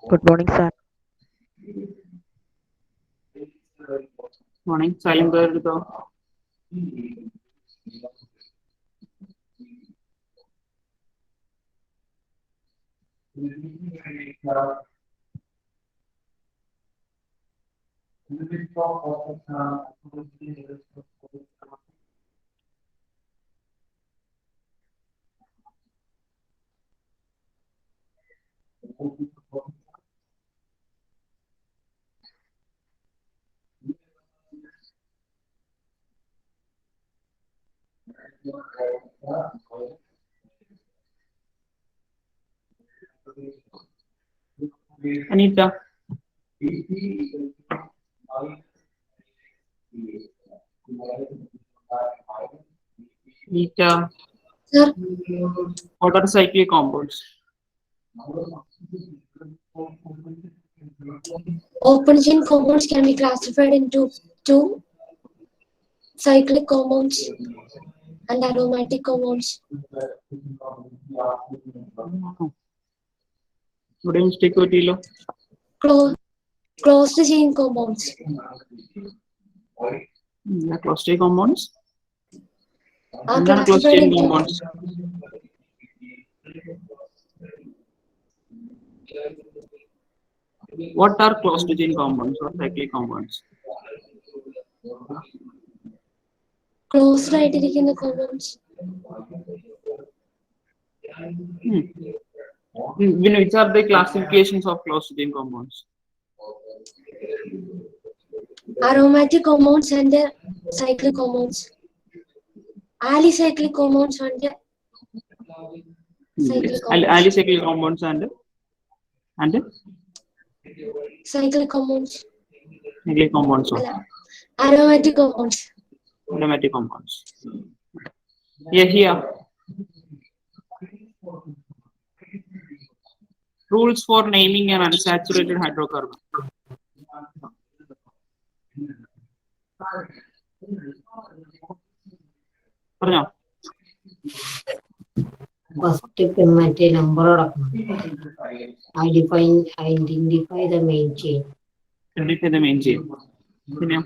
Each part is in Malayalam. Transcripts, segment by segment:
Good morning, sir. Morning. Silent bird though. Anita. Anita. Sir, What are cyclic compounds? open chain compounds can be classified into two: cyclic compounds and aromatic compounds. What do you stick with Elo? Closed chain compounds. Closed chain compounds. Are Closed classified chain into compounds. What are closed chain compounds or cyclic compounds? closed ആയിട്ടിരിക്കുന്ന compounds. Which are the classifications of closed chain compounds? Aromatic compounds and cyclic compounds. Alicyclic compounds and cyclic compounds. Alicyclic compounds and Cyclic compounds. cyclic compounds. Aromatic compounds. Aromatic compounds. Yeah, here. Rules for naming an unsaturated hydrocarbon. പറഞ്ഞോ First മറ്റേ number identify the main chain. Identify the main chain. പിന്നെ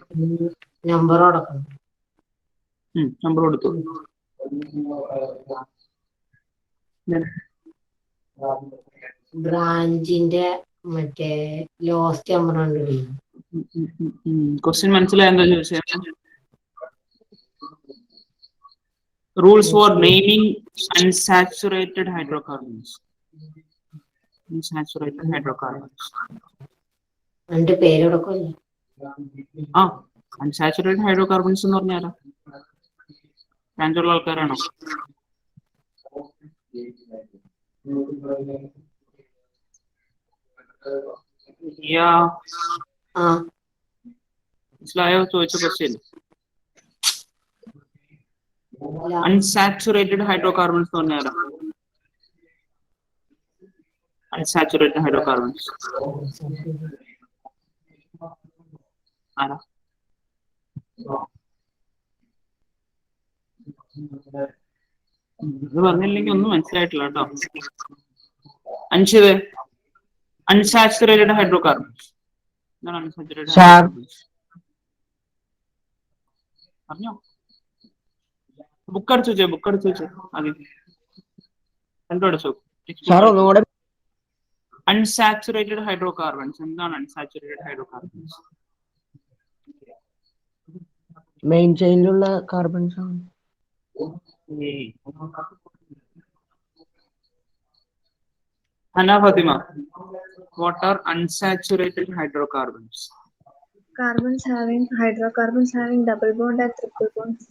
നമ്പർ അടക്കണം. നമ്പർ കൊടുത്തു. ബ്രാഞ്ചിന്റെ മറ്റേ ലോസ്റ്റ് നമ്പർ കണ്ടുപിടിക്കും. ക്വസ്റ്റ്യൻ മനസ്സിലായ എന്താ ചോദിച്ചത്? Rules for naming unsaturated hydrocarbons. Unsaturated hydrocarbons. അതിന്റെ പേര് കൊടുക്കല്ലേ? അൺസാച്ചുറേറ്റഡ് ഹൈഡ്രോകാർബൺസ് എന്ന് പറഞ്ഞാലോ ചാൻസുള്ള ആൾക്കാരാണോ? മനസ്സിലായോ ചോദിച്ച ക്വസ്റ്റ്യൻ? അൺസാച്ചുറേറ്റഡ് ഹൈഡ്രോകാർബൺസ് എന്ന് പറഞ്ഞാലോ? അൺസാച്ചുറേറ്റഡ് ഹൈഡ്രോകാർബൺസ് ആരാ? ഇത് പറഞ്ഞില്ലെങ്കിൽ ഒന്നും മനസ്സിലായിട്ടില്ല കേട്ടോ. അൻഷിത് അൺസാച്ചുറേറ്റഡ് ഹൈഡ്രോകാർബൺസ് എന്താണ്? അൺസാച്ചുറേറ്റഡ് ഹൈഡ്രോകാർബൺസ് പറഞ്ഞോ. ബുക്ക് അടിച്ചു വെച്ചേ ആദ്യം രണ്ടും അടിച്ചു. അൺസാച്ചുറേറ്റഡ് ഹൈഡ്രോകാർബൺസ് എന്താണ്? അൺസാച്ചുറേറ്റഡ് ഹൈഡ്രോകാർബൺസ് മെയിൻ ചെയിനിലുള്ള കാർബൺസ് ആണ്. Hana Fatima, what are unsaturated hydrocarbons? Hydrocarbons having double bond and triple bonds.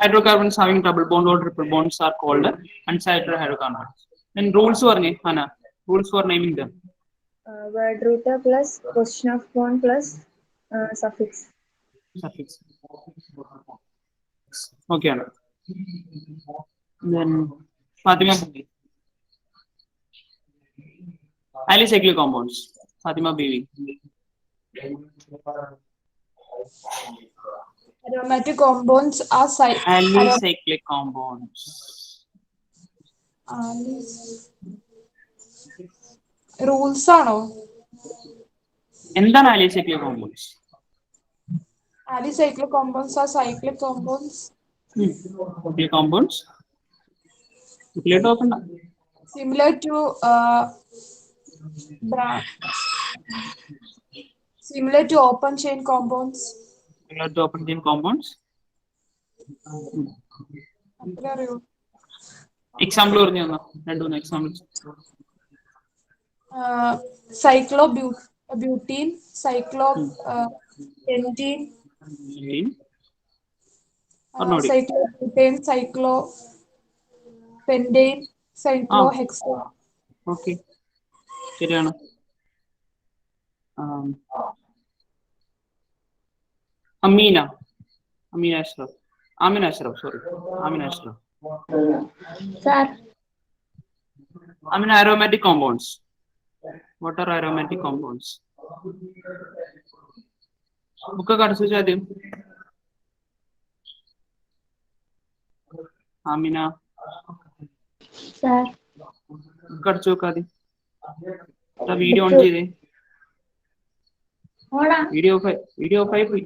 Hydrocarbons having double bond or triple bonds are called unsaturated hydrocarbons. Then rules for Hana, rules for naming them. Word root plus position of bond plus suffix. Okay, Hana. Then Fatima, alicyclic compounds. Fatima Bibi. Aromatic compounds are alicyclic compounds. Rules ആണോ? എന്താണ് അലിസൈക്ലിക് compounds? Alicyclic compounds are cyclic compounds cyclic compounds similar to similar to open chain compounds. similar to open chain compounds. അത്രേ അറിയൂ. എക്സാമ്പിൾ പറഞ്ഞു തന്നോ, രണ്ടു മൂന്ന് examples. Cyclobutene, cyclopentene, cyclobutane, cyclopentane, cyclohexane. Okay, ശരിയാണ്. Amina Ashraf. Sir. Aromatic compounds. What are aromatic compounds? Book അടച്ചു ആദ്യം. Amina. Sir. Book അടച്ചു ആദ്യം. വീഡിയോ ഓൺ ചെയ്തേ. വീഡിയോ ഓഫ് ആയി പോയി.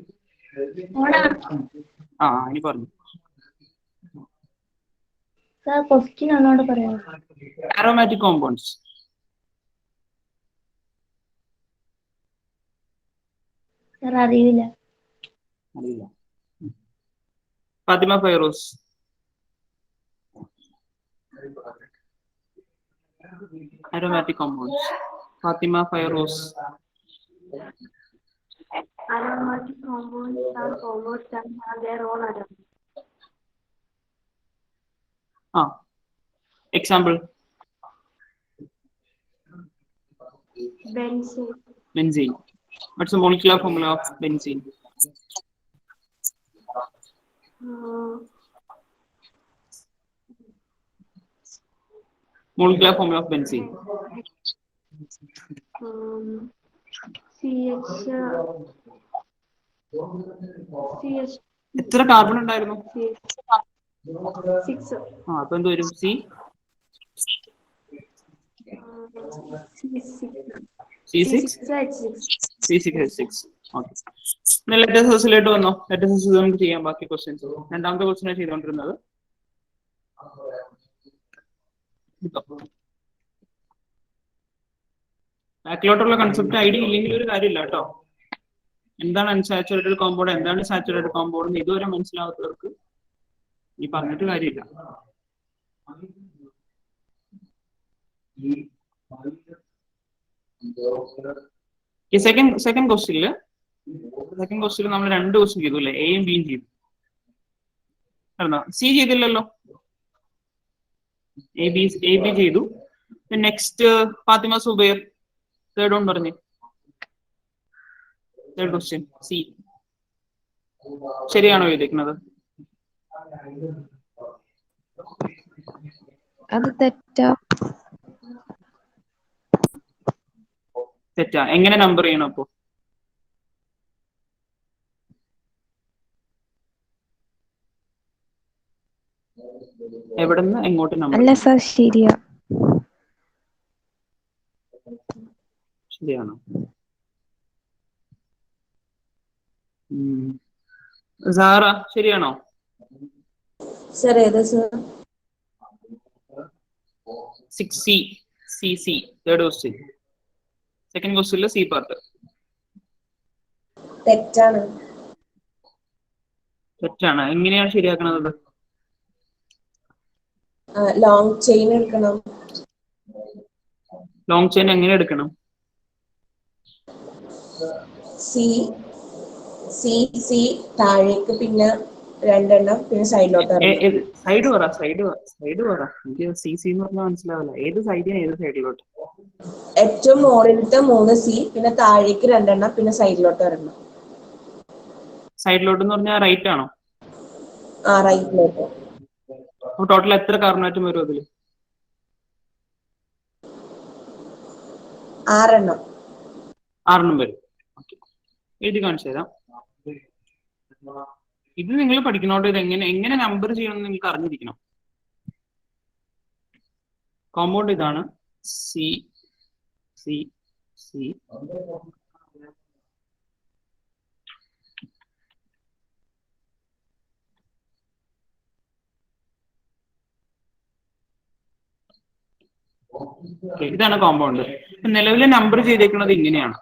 ഇനി പറഞ്ഞു. ക്വസ്റ്റ്യൻ ഒന്നോട് പറയാമോ? Aromatic compounds. സർ അറിയില്ല. Fatima Fairuz. Aromatic compounds. Fatima Fairoz. Aromatic compounds are compounds that have their own aroma. Example. Benzene. What's the molecular formula of benzene? Molecular formula of benzene. CH. എത്ര കാർബൺ ഉണ്ടായിരുന്നു? 6. അപ്പൊ എന്ത് വരും? C6H6. ഓക്കെ. ലെറ്റസ് എസിലേക്ക് വന്നോ? ലെറ്റസ് എസ് നമുക്ക് ചെയ്യാം ബാക്കി ക്വസ്റ്റ്യൻസ്. രണ്ടാമത്തെ ക്വസ്റ്റ്യൻ ചെയ്തുകൊണ്ടിരുന്നത്. ബാക്കിലോട്ടുള്ള കൺസെപ്റ്റ് ഐഡിയ ഇല്ലെങ്കിൽ ഒരു കാര്യമില്ല കേട്ടോ. എന്താണ് അൺസാച്ചുറേറ്റഡ് കോമ്പൗണ്ട്, എന്താണ് സാച്ചുറേറ്റഡ് കോമ്പൗണ്ട് ഇതുവരെ മനസ്സിലാവാത്തവർക്ക് ഈ പറഞ്ഞിട്ട് കാര്യമില്ല. ഈ സെക്കൻഡ് ക്വസ്റ്റ്യനിൽ നമ്മൾ രണ്ട് ക്വസ്റ്റ്യൻ ചെയ്തു അല്ലേ? എയും ബിയും ചെയ്തു. സി ചെയ്തില്ലല്ലോ. എ ബി ചെയ്തു. Next Fatima Zubair third one പറഞ്ഞു. തേർഡ് ക്വസ്റ്റ്യൻ സി ശരിയാണോ എഴുതിക്കുന്നത്? അത് തെറ്റാ. എങ്ങനെ നമ്പർ ചെയ്യണം അപ്പോ? എവിടുന്ന് എങ്ങോട്ട് നമ്പർ? അല്ല സർ, ശരിയാ. ശരിയാണോ? സാറ ശരിയാണോ? സർ ഏതാ sir? 6C. Third question. Second ക്വസ്റ്റ്യനിൽ സി പാർട്ട്. തെറ്റാണ്. എങ്ങനെയാണ് ശരിയാക്കണത്? ലോങ് ചെയിൻ എടുക്കണം. ലോങ് ചെയിൻ എങ്ങനെ എടുക്കണം? സി താഴേക്ക്, പിന്നെ രണ്ടെണ്ണം, പിന്നെ സൈഡിലോട്ട്. സൈഡ് പറ. എനിക്ക് സി എന്ന് പറഞ്ഞാൽ മനസ്സിലാവില്ല. ഏത് സൈഡിന് ഏത് സൈഡിലോട്ട്? ഏറ്റവും മുകളിലത്തെ 3 സി, പിന്നെ താഴേക്ക് രണ്ടെണ്ണം, പിന്നെ സൈഡിലോട്ട് ഒരെണ്ണം. സൈഡിലോട്ട് എന്ന് പറഞ്ഞാൽ റൈറ്റ് ആണോ? റൈറ്റിലോട്ട്. അപ്പൊ ടോട്ടൽ എത്ര കാർബൺ ആറ്റം വരും അതില്? 6 എണ്ണം വരും. എഴുതി കാണിച്ചു തരാം. ഇത് നിങ്ങൾ പഠിക്കണോട്ട് ഇത് എങ്ങനെ നമ്പർ ചെയ്യണമെന്ന് നിങ്ങൾക്ക് അറിഞ്ഞിരിക്കണം. കോമ്പൗണ്ട് ഇതാണ് C, C. ഇതാണ് കോമ്പൗണ്ട്. നിലവിലെ നമ്പർ ചെയ്തേക്കുന്നത് ഇങ്ങനെയാണ്.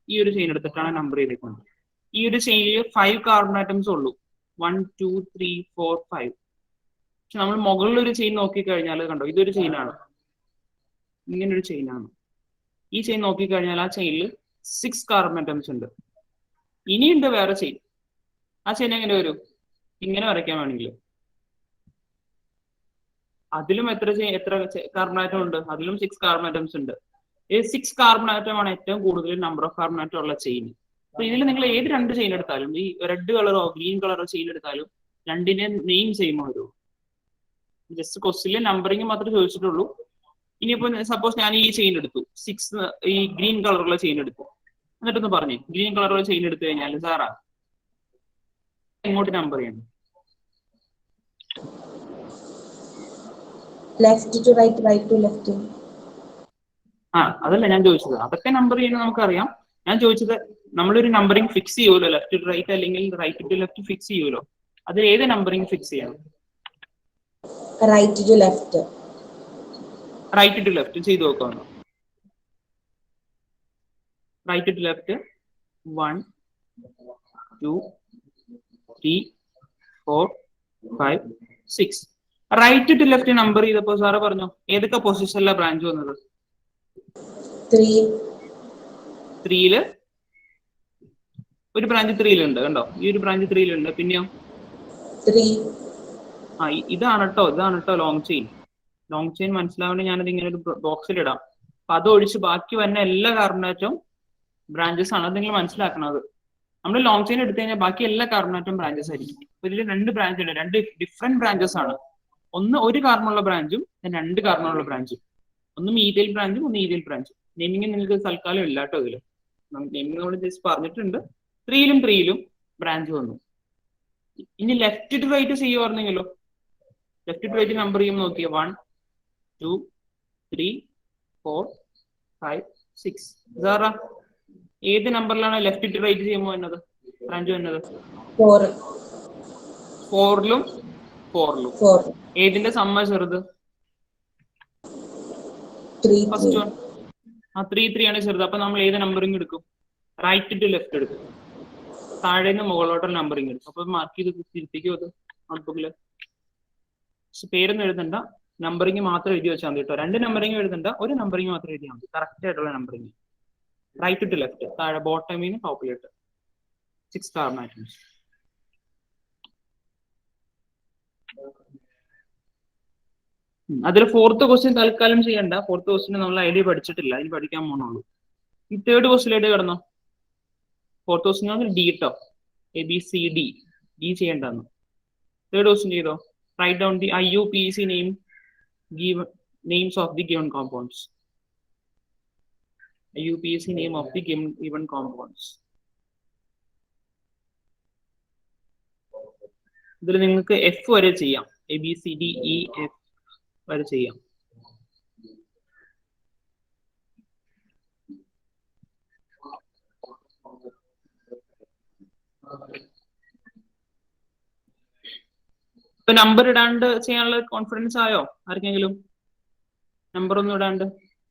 ഈ ഒരു ചെയിൻ എടുത്തിട്ടാണ് നമ്പർ ചെയ്തേക്കുന്നത്. ഈ ഒരു ചെയിനിൽ 5 കാർബൺ ആറ്റംസ് ഉള്ളൂ. 1 2 3 4 5. പക്ഷെ നമ്മൾ മുകളിൽ ഒരു ചെയിൻ നോക്കിക്കഴിഞ്ഞാൽ കണ്ടോ, ഇതൊരു ചെയിനാണ്, ഇങ്ങനൊരു ചെയിനാണ്. ഈ ചെയിൻ നോക്കിക്കഴിഞ്ഞാൽ ആ ചെയിനിൽ 6 കാർബൺ ആറ്റംസ് ഉണ്ട്. ഇനിയുണ്ട് വേറെ ചെയിൻ. ആ ചെയിൻ എങ്ങനെ വരും? ഇങ്ങനെ വരയ്ക്കാൻ വേണമെങ്കിൽ അതിലും എത്ര കാർബൺ ആറ്റം ഉണ്ട്? അതിലും 6 കാർബൺ ആറ്റംസ് ഉണ്ട്. ഈ 6 കാർബൺ ആറ്റം ആണ് ഏറ്റവും കൂടുതൽ നമ്പർ ഓഫ് കാർബൺ ആറ്റം ഉള്ള ചെയിൻ. അപ്പൊ ഇതിൽ നിങ്ങൾ ഏത് രണ്ട് ചെയിൻ എടുത്താലും, ഈ റെഡ് കളറോ ഗ്രീൻ കളറോ ചെയിൻ എടുത്താലും രണ്ടിന്റെ നെയിം സെയിം വരും. ജസ്റ്റ് ക്വസ്റ്റിലെ നമ്പറിങ് മാത്രമേ ചോദിച്ചിട്ടുള്ളൂ. ഇനിയിപ്പോ സപ്പോസ് ഞാൻ ഈ ചെയിൻ എടുത്തു, 6 ഈ ഗ്രീൻ കളറുള്ള ചെയിൻ എടുത്തു, എന്നിട്ടൊന്ന് പറഞ്ഞേ, ഗ്രീൻ കളറുള്ള ചെയിൻ എടുത്തു കഴിഞ്ഞാൽ സാറാ എങ്ങോട്ട് നമ്പർ ചെയ്യണം? Left to right, right to left. അതല്ല ഞാൻ ചോദിച്ചത്. അതൊക്കെ നമ്പർ ചെയ്യുന്നത് നമുക്കറിയാം. ഞാൻ ചോദിച്ചത് നമ്മളൊരു നമ്പറിങ് ഫിക്സ് ചെയ്യുമല്ലോ, ലെഫ്റ്റ് ടു റൈറ്റ് അല്ലെങ്കിൽ റൈറ്റ് ടു ലെഫ്റ്റ് ഫിക്സ് ചെയ്യുമല്ലോ, അതിൽ ഏത് നമ്പറിങ് ഫിക്സ് ചെയ്യണം? Right to left. Right to left ചെയ്ത് നോക്കാമോ? Right to left 1 2 3 4 5 6. Right to left number ചെയ്തപ്പോ സാറ് പറഞ്ഞോ ഏതൊക്കെ പൊസിഷനിലെ ബ്രാഞ്ച് വന്നത്? 3 ഒരു ബ്രാഞ്ച് 3 കണ്ടോ, ഈ ഒരു ബ്രാഞ്ച് 3 പിന്നെയോ 3. ഇതാണ് കേട്ടോ ലോങ് ചെയിൻ. ലോങ് ചെയിൻ മനസ്സിലാവേണ്ടി ഞാനത് ഇങ്ങനെ ഒരു ബോക്സിൽ ഇടാം. അപ്പൊ അത് ഒഴിച്ച് ബാക്കി വന്ന എല്ലാ കാർബൺ ആറ്റവും ബ്രാഞ്ചസ് ആണ്. അത് നിങ്ങൾ മനസ്സിലാക്കണത്. നമ്മൾ ലോങ് ചെയിൻ എടുത്തു കഴിഞ്ഞാൽ ബാക്കി എല്ലാ കാർബൺ ആറ്റവും ബ്രാഞ്ചസ് ആയിരിക്കും. അപ്പൊ ഇതിൽ 2 ബ്രാഞ്ച് ഉണ്ട്, 2 ഡിഫറെന്റ് ബ്രാഞ്ചസ് ആണ്. ഒന്ന് ഒരു കാർബണുള്ള ബ്രാഞ്ചും 2 കാർബണുള്ള ബ്രാഞ്ചും. ഒന്ന് മീഥൈൽ ബ്രാഞ്ചും ഒന്ന് ഈഥൈൽ ബ്രാഞ്ചും. നെയിമിങ് നിങ്ങൾക്ക് തൽക്കാലം ഇല്ല കേട്ടോ ഇതില്. നെയിമിങ് നമ്മൾ ജസ്റ്റ് പറഞ്ഞിട്ടുണ്ട്. 3 ബ്രാഞ്ച് വന്നു. ഇനി ലെഫ്റ്റ് ടു റൈറ്റ് ചെയ്യുവായിരുന്നെങ്കിലോ? ലെഫ്റ്റ് ടു റൈറ്റ് നമ്പർ ചെയ്യുമ്പോൾ നോക്കിയ 1 2 3 4 5 6. ഇതാറാ ഏത് നമ്പറിലാണ് ലെഫ്റ്റ് ടു റൈറ്റ് ചെയ്യുമ്പോൾ വന്നത് ബ്രാഞ്ച് വന്നത്? 4ലും 4ലും. ഏതിന്റെ സമ്മ ചെറുത്? First one. 3 ആണ് ചെറുത്. അപ്പൊ നമ്മൾ ഏത് നമ്പറിങ് എടുക്കും? റൈറ്റ് ടു ലെഫ്റ്റ് എടുക്കും. താഴെ നിന്ന് മുകളിലോട്ടുള്ള നമ്പറിങ് എടുക്കും. അപ്പൊ മാർക്ക് ചെയ്ത് തിരുത്തിക്കും അത് നോട്ട്ബുക്കില്. പേരൊന്നും എഴുതണ്ട, നമ്പറിങ് മാത്രം എഴുതി വെച്ചാൽ മതി കേട്ടോ. 2 നമ്പറിങ് എഴുതണ്ട, ഒരു നമ്പറിങ് മാത്രം എഴുതിയാൽ മതി. കറക്റ്റ് ആയിട്ടുള്ള നമ്പറിങ്. റൈറ്റ് ടു ലെഫ്റ്റ്, താഴെ ബോട്ടമിന്ന് ടോപ്പിലോട്ട് 6 കാർബൺ ആറ്റംസ്. അതിൽ 4th ക്വസ്റ്റ്യൻ തൽക്കാലം ചെയ്യണ്ട. 4th ക്വസ്റ്റ്യൻ നമ്മൾ ഐഡിയ പഠിച്ചിട്ടില്ല, അതിന് പഠിക്കാൻ പോകണുള്ളൂ. ഈ 3rd ക്വസ്റ്റ്യൻ ഐഡിയ കിടന്നോ? 4th ക്വസ്റ്റ്യൻ ഡി കേട്ടോ, ABCD ഡി ചെയ്യേണ്ടെന്ന്. 3rd ക്വസ്റ്റ്യൻ ചെയ്തോ? Write down the IUPAC names of the given compounds. IUPAC name of the given compounds. ഇതിൽ നിങ്ങൾക്ക് F വരെ ചെയ്യാം. ABCDEF വരെ ചെയ്യാം. ഇപ്പൊ നമ്പർ ഇടാണ്ട് ചെയ്യാനുള്ള കോൺഫിഡൻസ് ആയോ ആർക്കെങ്കിലും? നമ്പർ ഒന്നും ഇടാണ്ട്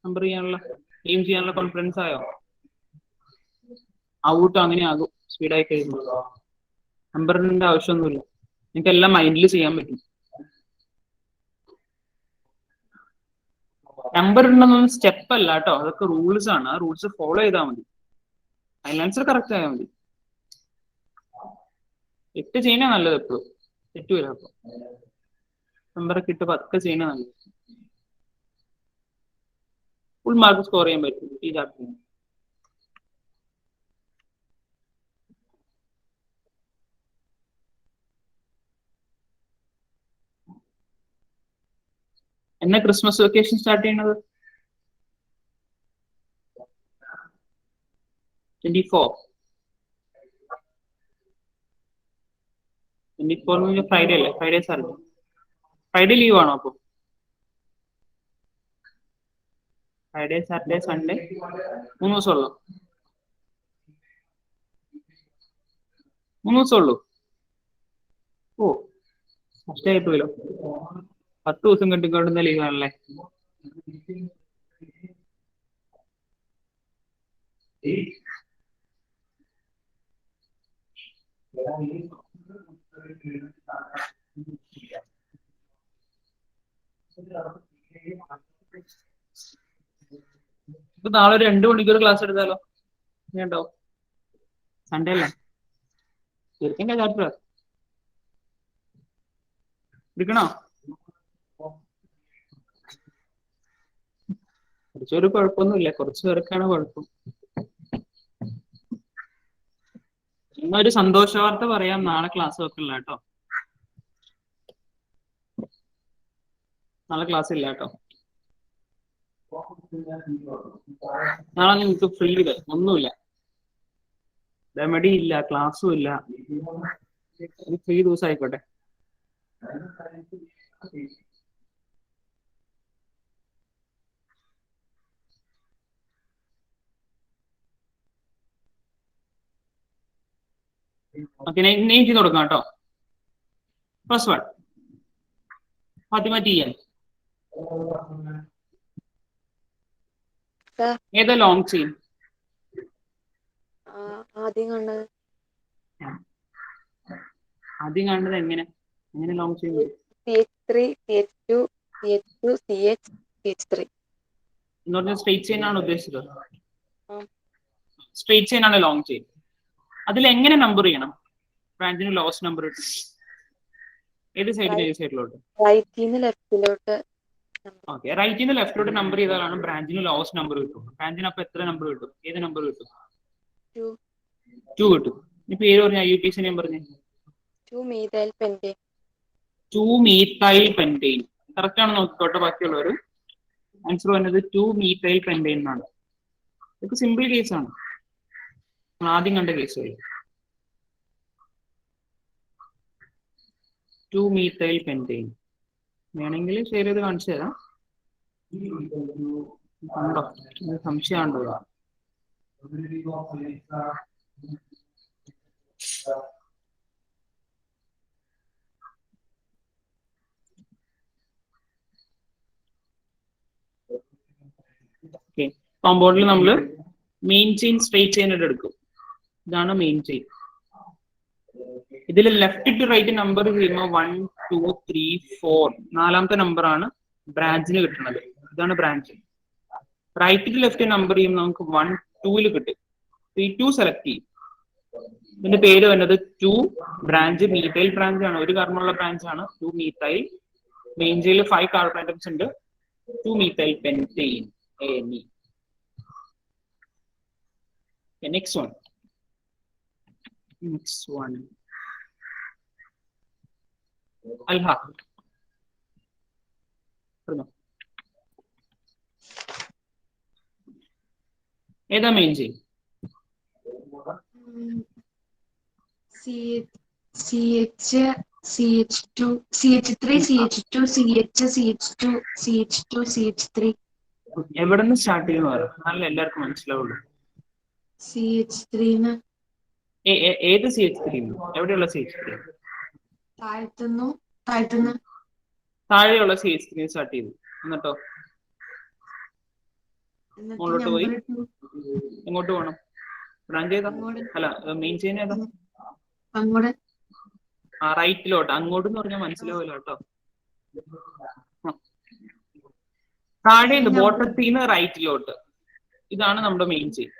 നമ്പർ ചെയ്യാനുള്ള നെയിം ചെയ്യാനുള്ള കോൺഫിഡൻസ് ആയോ? ഔട്ടോ അങ്ങനെ ആകും സ്പീഡായി കഴിയുമ്പോൾ. നമ്പറിന്റെ ആവശ്യമൊന്നുമില്ല, നിങ്ങൾക്ക് എല്ലാം മൈൻഡിൽ ചെയ്യാൻ പറ്റും. നമ്പർ ഇടണമെന്നൊന്നും സ്റ്റെപ്പ് അല്ല കേട്ടോ, അതൊക്കെ റൂൾസ് ആണ്. ആ റൂൾസ് ഫോളോ ചെയ്താൽ മതി. ഫൈനൽ ആൻസർ കറക്റ്റ് ആയാൽ മതി. 8 ചെയ്യുന്ന നല്ലത്, എപ്പോഴും തെറ്റ് വരാം. അപ്പൊ നമ്പറൊക്കെ ഇട്ട് 10 ചെയ്യുന്ന നല്ലത്. ഫുൾ മാർക്ക് സ്കോർ ചെയ്യാൻ പറ്റും ഈ ചാപ്റ്ററിന്. എന്നാ ക്രിസ്മസ് വെക്കേഷൻ സ്റ്റാർട്ട് ചെയ്യണത്? 24 ഫ്രൈഡേ അല്ലേ? Friday Saturday. ഫ്രൈഡേ ലീവ് ആണോ? അപ്പൊ ഫ്രൈഡേ സാറ്റർഡേ സൺഡേ 3 ദിവസമുള്ളൂ. 3 ദിവസമുള്ളൂ. ഓ കഷ്ടമായി പോയല്ലോ. 10 ദിവസം കണ്ടിക്കൊണ്ടുന്ന ലീവാണല്ലേ. ഇപ്പൊ നാളെ ഒരു 2 മണിക്കൂർ ക്ലാസ് എടുത്താലോ? വേണ്ടോ? സൺഡേ അല്ലേ? തീർക്കണ്ടേ ചാപ്റ്റർ? എടുക്കണോ? കുറച്ചൊരു കുഴപ്പമൊന്നുമില്ല, കുറച്ചു പേർക്കാണ് കുഴപ്പം. ഒരു സന്തോഷ വാർത്ത പറയാം, നാളെ ക്ലാസ് വെക്കില്ല കേട്ടോ. നാളെ ക്ലാസ് ഇല്ല കേട്ടോ. നാളെ നിങ്ങൾക്ക് ഫ്രീ ഒന്നുമില്ല, റെമഡി ഇല്ല, ക്ലാസ്സും ഇല്ല. ഫ്രീ ദിവസം ആയിക്കോട്ടെ. ഓക്കെ, നെയിം ചെയ്ത് കൊടുക്കാം കേട്ടോ. First one Fatima T N. ഏതാ ലോങ് ചെയിൻ? ആദ്യം കാണുന്നത് എങ്ങനെ ലോങ് ചെയിൻ വരും? CH3 CH2 CH2 CH CH3 എന്ന് പറഞ്ഞാൽ സ്ട്രെയിറ്റ് ചെയിൻ ആണ് ഉദ്ദേശിച്ചത്. സ്ട്രെയിറ്റ് ചെയിൻ ആണ് ലോങ് ചെയിൻ. അതിൽ എങ്ങനെ നമ്പർ ചെയ്യണം? ബ്രാഞ്ചിന് ലോസ്റ്റ് നമ്പർ കിട്ടും. ഏത് സൈഡിൽ? ഏത് സൈഡിലോട്ട്? റൈറ്റിന്ന് ലെഫ്റ്റിലോട്ട്. ഓക്കെ, റൈറ്റിന്ന് ലെഫ്റ്റിലോട്ട് നമ്പർ ചെയ്താലാണ് ബ്രാഞ്ചിന് ലോസ്റ്റ് നമ്പർ കിട്ടും. ബ്രാഞ്ചിന് അപ്പൊ എത്ര നമ്പർ കിട്ടും? ഏത് നമ്പർ കിട്ടും? 2 കിട്ടും. ഇനി പേര് പറഞ്ഞ IUPAC നെയിം പറഞ്ഞേ. 2-methyl pentane. 2-methyl pentane. Correct ആണ് നോക്കിക്കോട്ടെ ബാക്കിയുള്ളവർ. ആൻസർ വന്നത് 2-methyl pentane എന്നാണ്. ഇതൊക്കെ സിമ്പിൾ കേസാണ്, ആദ്യം കണ്ട കേസ്. 2-methyl pentane. വേണമെങ്കിൽ ഷെയർ ചെയ്ത് കാണിച്ചു തരാം. കണ്ടോ? സംശയമുണ്ടോ? കോമ്പൗണ്ടിൽ നമ്മൾ മെയിൻ ചെയിൻ സ്ട്രെയിറ്റ് ചെയിൻ ആയിട്ട് എടുക്കും. ഇതാണ് മെയിൻ ചെയിൻ. ഇതിൽ ലെഫ്റ്റ് ടു റൈറ്റ് നമ്പർ ചെയ്യുമ്പോൾ 1 2 3 4 നാലാമത്തെ നമ്പർ ആണ് ബ്രാഞ്ചിന് കിട്ടുന്നത്. ഇതാണ് branch. Right to left number ചെയ്യുമ്പോൾ നമുക്ക് 1 2 കിട്ടും. ഈ 2 സെലക്ട് ചെയ്യും. ഇതിന്റെ പേര് വരുന്നത് 2 ബ്രാഞ്ച് മീഥൈൽ ബ്രാഞ്ച് ആണ്. ഒരു കാർബണുള്ള ബ്രാഞ്ച് ആണ് 2 മീഥൈൽ. മെയിൻ ചെയിനിൽ 5 കാർബൺ ആറ്റംസ് ഉണ്ട്. 2-methyl pentane AME. Okay, next one. Alha. ഏതാ main chain? CH2 CH3 CH2 CH CH2 CH2 CH3 എവിടെ നിന്ന് സ്റ്റാർട്ട് ചെയ്യുന്ന നല്ല എല്ലാവർക്കും മനസ്സിലാവുള്ളൂ. CH3 ഏത് CH3? എവിടെയുള്ള CH3? താഴെയുള്ള CH3 സ്റ്റാർട്ട് ചെയ്തു. എന്നിട്ടോ മുകളിലോട്ട് പോയി. എങ്ങോട്ട് പോകണം? ബ്രാഞ്ച് ഏതാ? അല്ല, മെയിൻ ചെയിൻ ഏതാ? റൈറ്റിലോട്ട്. അങ്ങോട്ട് എന്ന് പറഞ്ഞാൽ മനസ്സിലാവില്ല കേട്ടോ. താഴെ ബോട്ടത്തിൽ നിന്ന് റൈറ്റിലോട്ട്. ഇതാണ് നമ്മുടെ മെയിൻ ചെയിൻ.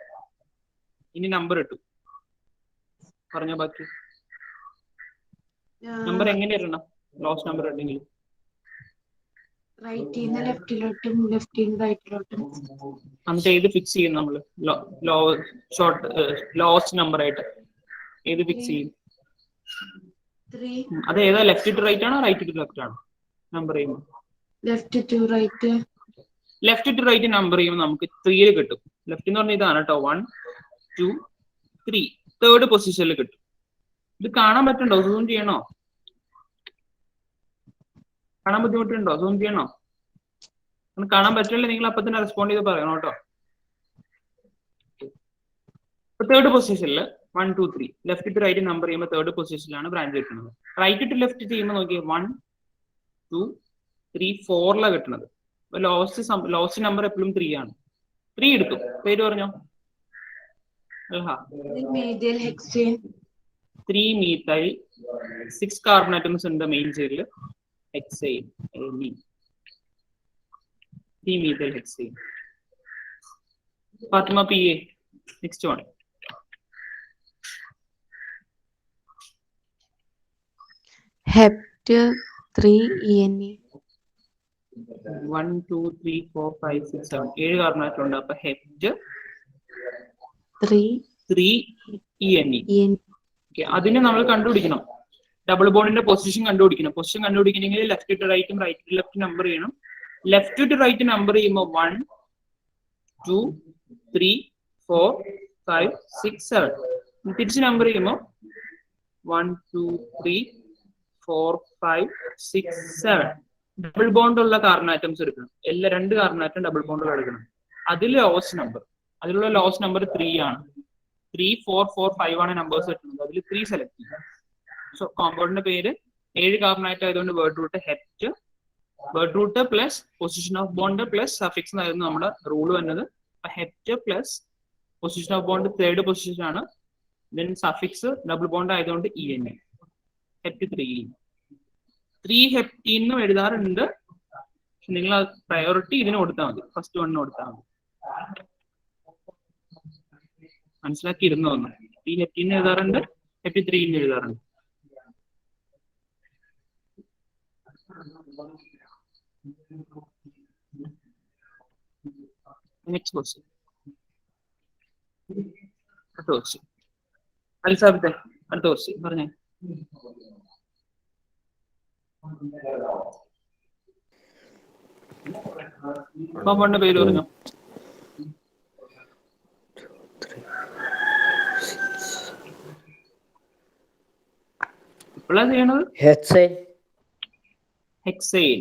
ഇനി നമ്പർ ഇട്ടു. പറഞ്ഞ ബാക്കി നമ്പർ എങ്ങനെ ഇടണം? ലോസ്റ്റ് നമ്പർ ഇട്ടെങ്കിൽ റൈറ്റിന്ന് ലെഫ്റ്റിലോട്ടും ലെഫ്റ്റിന്ന് റൈറ്റിലോട്ടും. എന്നിട്ട് ഏത് ഫിക്സ് ചെയ്യും നമ്മള്? ലോസ്റ്റ് നമ്പർ ആയിട്ട് ഏത് ഫിക്സ് ചെയ്യും? അത് ഏതാ? ലെഫ്റ്റ് ടു റൈറ്റ് ആണോ റൈറ്റ് ടു ലെഫ്റ്റ് ആണോ നമ്പർ ചെയ്യുമ്പോൾ? Left to right. Left to right number ചെയ്യുമ്പോൾ നമുക്ക് 3 കിട്ടും. ലെഫ്റ്റ് എന്ന് പറഞ്ഞാൽ ഇതാണ് കേട്ടോ. 1 2 3 തേർഡ് പൊസിഷനിൽ കിട്ടും. ഇത് കാണാൻ പറ്റുന്നുണ്ടോ? സൂം ചെയ്യണോ? കാണാൻ ബുദ്ധിമുട്ടുണ്ടോ? സൂം ചെയ്യണോ? കാണാൻ പറ്റില്ല, നിങ്ങൾ അപ്പൊ തന്നെ റെസ്പോണ്ട് ചെയ്ത് പറയണം കേട്ടോ. തേർഡ് പൊസിഷനിൽ 1 2 3 ലെഫ്റ്റ് ടു റൈറ്റ് നമ്പർ ചെയ്യുമ്പോൾ തേർഡ് പൊസിഷനിലാണ് ബ്രാഞ്ച് കിട്ടുന്നത്. റൈറ്റ് ടു ലെഫ്റ്റ് ചെയ്യുമ്പോൾ നോക്കിയാൽ 1 2 3 4 കിട്ടുന്നത്. അപ്പൊ ലോസ്റ്റ് നമ്പർ എപ്പോഴും 3 ആണ്. 3 എടുത്തു. പേര് പറഞ്ഞോ. methyl hexane. 3 methyl 6 carbon atoms in the main chain. Hexane. 3 methyl hexane. Fatima PA. Next one. Hept 3 ENE. 1 2 3 4 5 6 7 7 carbon atom ഉണ്ട്. അപ്പൊ hept 3 ENE. അതിനെ നമ്മൾ കണ്ടുപിടിക്കണം. ഡബിൾ ബോണ്ടിന്റെ പൊസിഷൻ കണ്ടുപിടിക്കണം. പൊസിഷൻ കണ്ടുപിടിക്കണമെങ്കിൽ ലെഫ്റ്റ് ടു റൈറ്റും റൈറ്റ് ടു ലെഫ്റ്റ് നമ്പർ ചെയ്യണം. ലെഫ്റ്റ് ടു റൈറ്റ് നമ്പർ ചെയ്യുമ്പോൾ 1 2 3 4 5 6 7. തിരിച്ച് നമ്പർ ചെയ്യുമ്പോൾ 1 2 3 4 5 6 7. ഡബിൾ ബോണ്ട് ഉള്ള കാർബൺ ആറ്റംസ് എടുക്കണം. എല്ലാ 2 കാർബൺ ആറ്റം ഡബിൾ ബോണ്ടുകൾ എടുക്കണം. അതിൽ അതിലുള്ള ലോസ്റ്റ് നമ്പർ 3 ആണ്. 3 4 4 5 ആണ് നമ്പേഴ്സ് കിട്ടുന്നത്. അതിൽ 3 സെലക്ട് ചെയ്യാം. സോ കോമ്പൗണ്ടിന്റെ പേര് 7 കാർബൺ ആറ്റം ആയതുകൊണ്ട് word root hept. Word root plus position of bond plus suffix എന്നായിരുന്നു നമ്മുടെ റൂൾ വന്നത്. Hept plus position of bond third position ആണ്. ദെൻ സഫിക്സ് ഡബിൾ ബോണ്ട് ആയതുകൊണ്ട് ENE. ഹെപ്റ്റ് 3 ഹെപ്റ്റീൻ എന്നും എഴുതാറുണ്ട്. നിങ്ങൾ പ്രയോറിറ്റി ഇതിന് കൊടുത്താൽ മതി. ഫസ്റ്റ് വണ്ണിന് കൊടുത്താൽ മതി. മനസ്സിലാക്കി ഇരുന്നു വന്നു. 3 ഹെപ്റ്റീൻ എഴുതാറുണ്ട്, ഹെപ്റ്റി 3 എഴുതാറുണ്ട്. Next question. അടുത്ത ക്വസ്റ്റ്യൻ. അൽസാബിത്തെ അടുത്ത ക്വസ്റ്റ്യൻ പറഞ്ഞേ. കോമ്പൗണ്ടിന്റെ പേര് പറഞ്ഞു. ഇപ്പോഴാണ് ചെയ്യണത്. ഹെക്സൈൻ.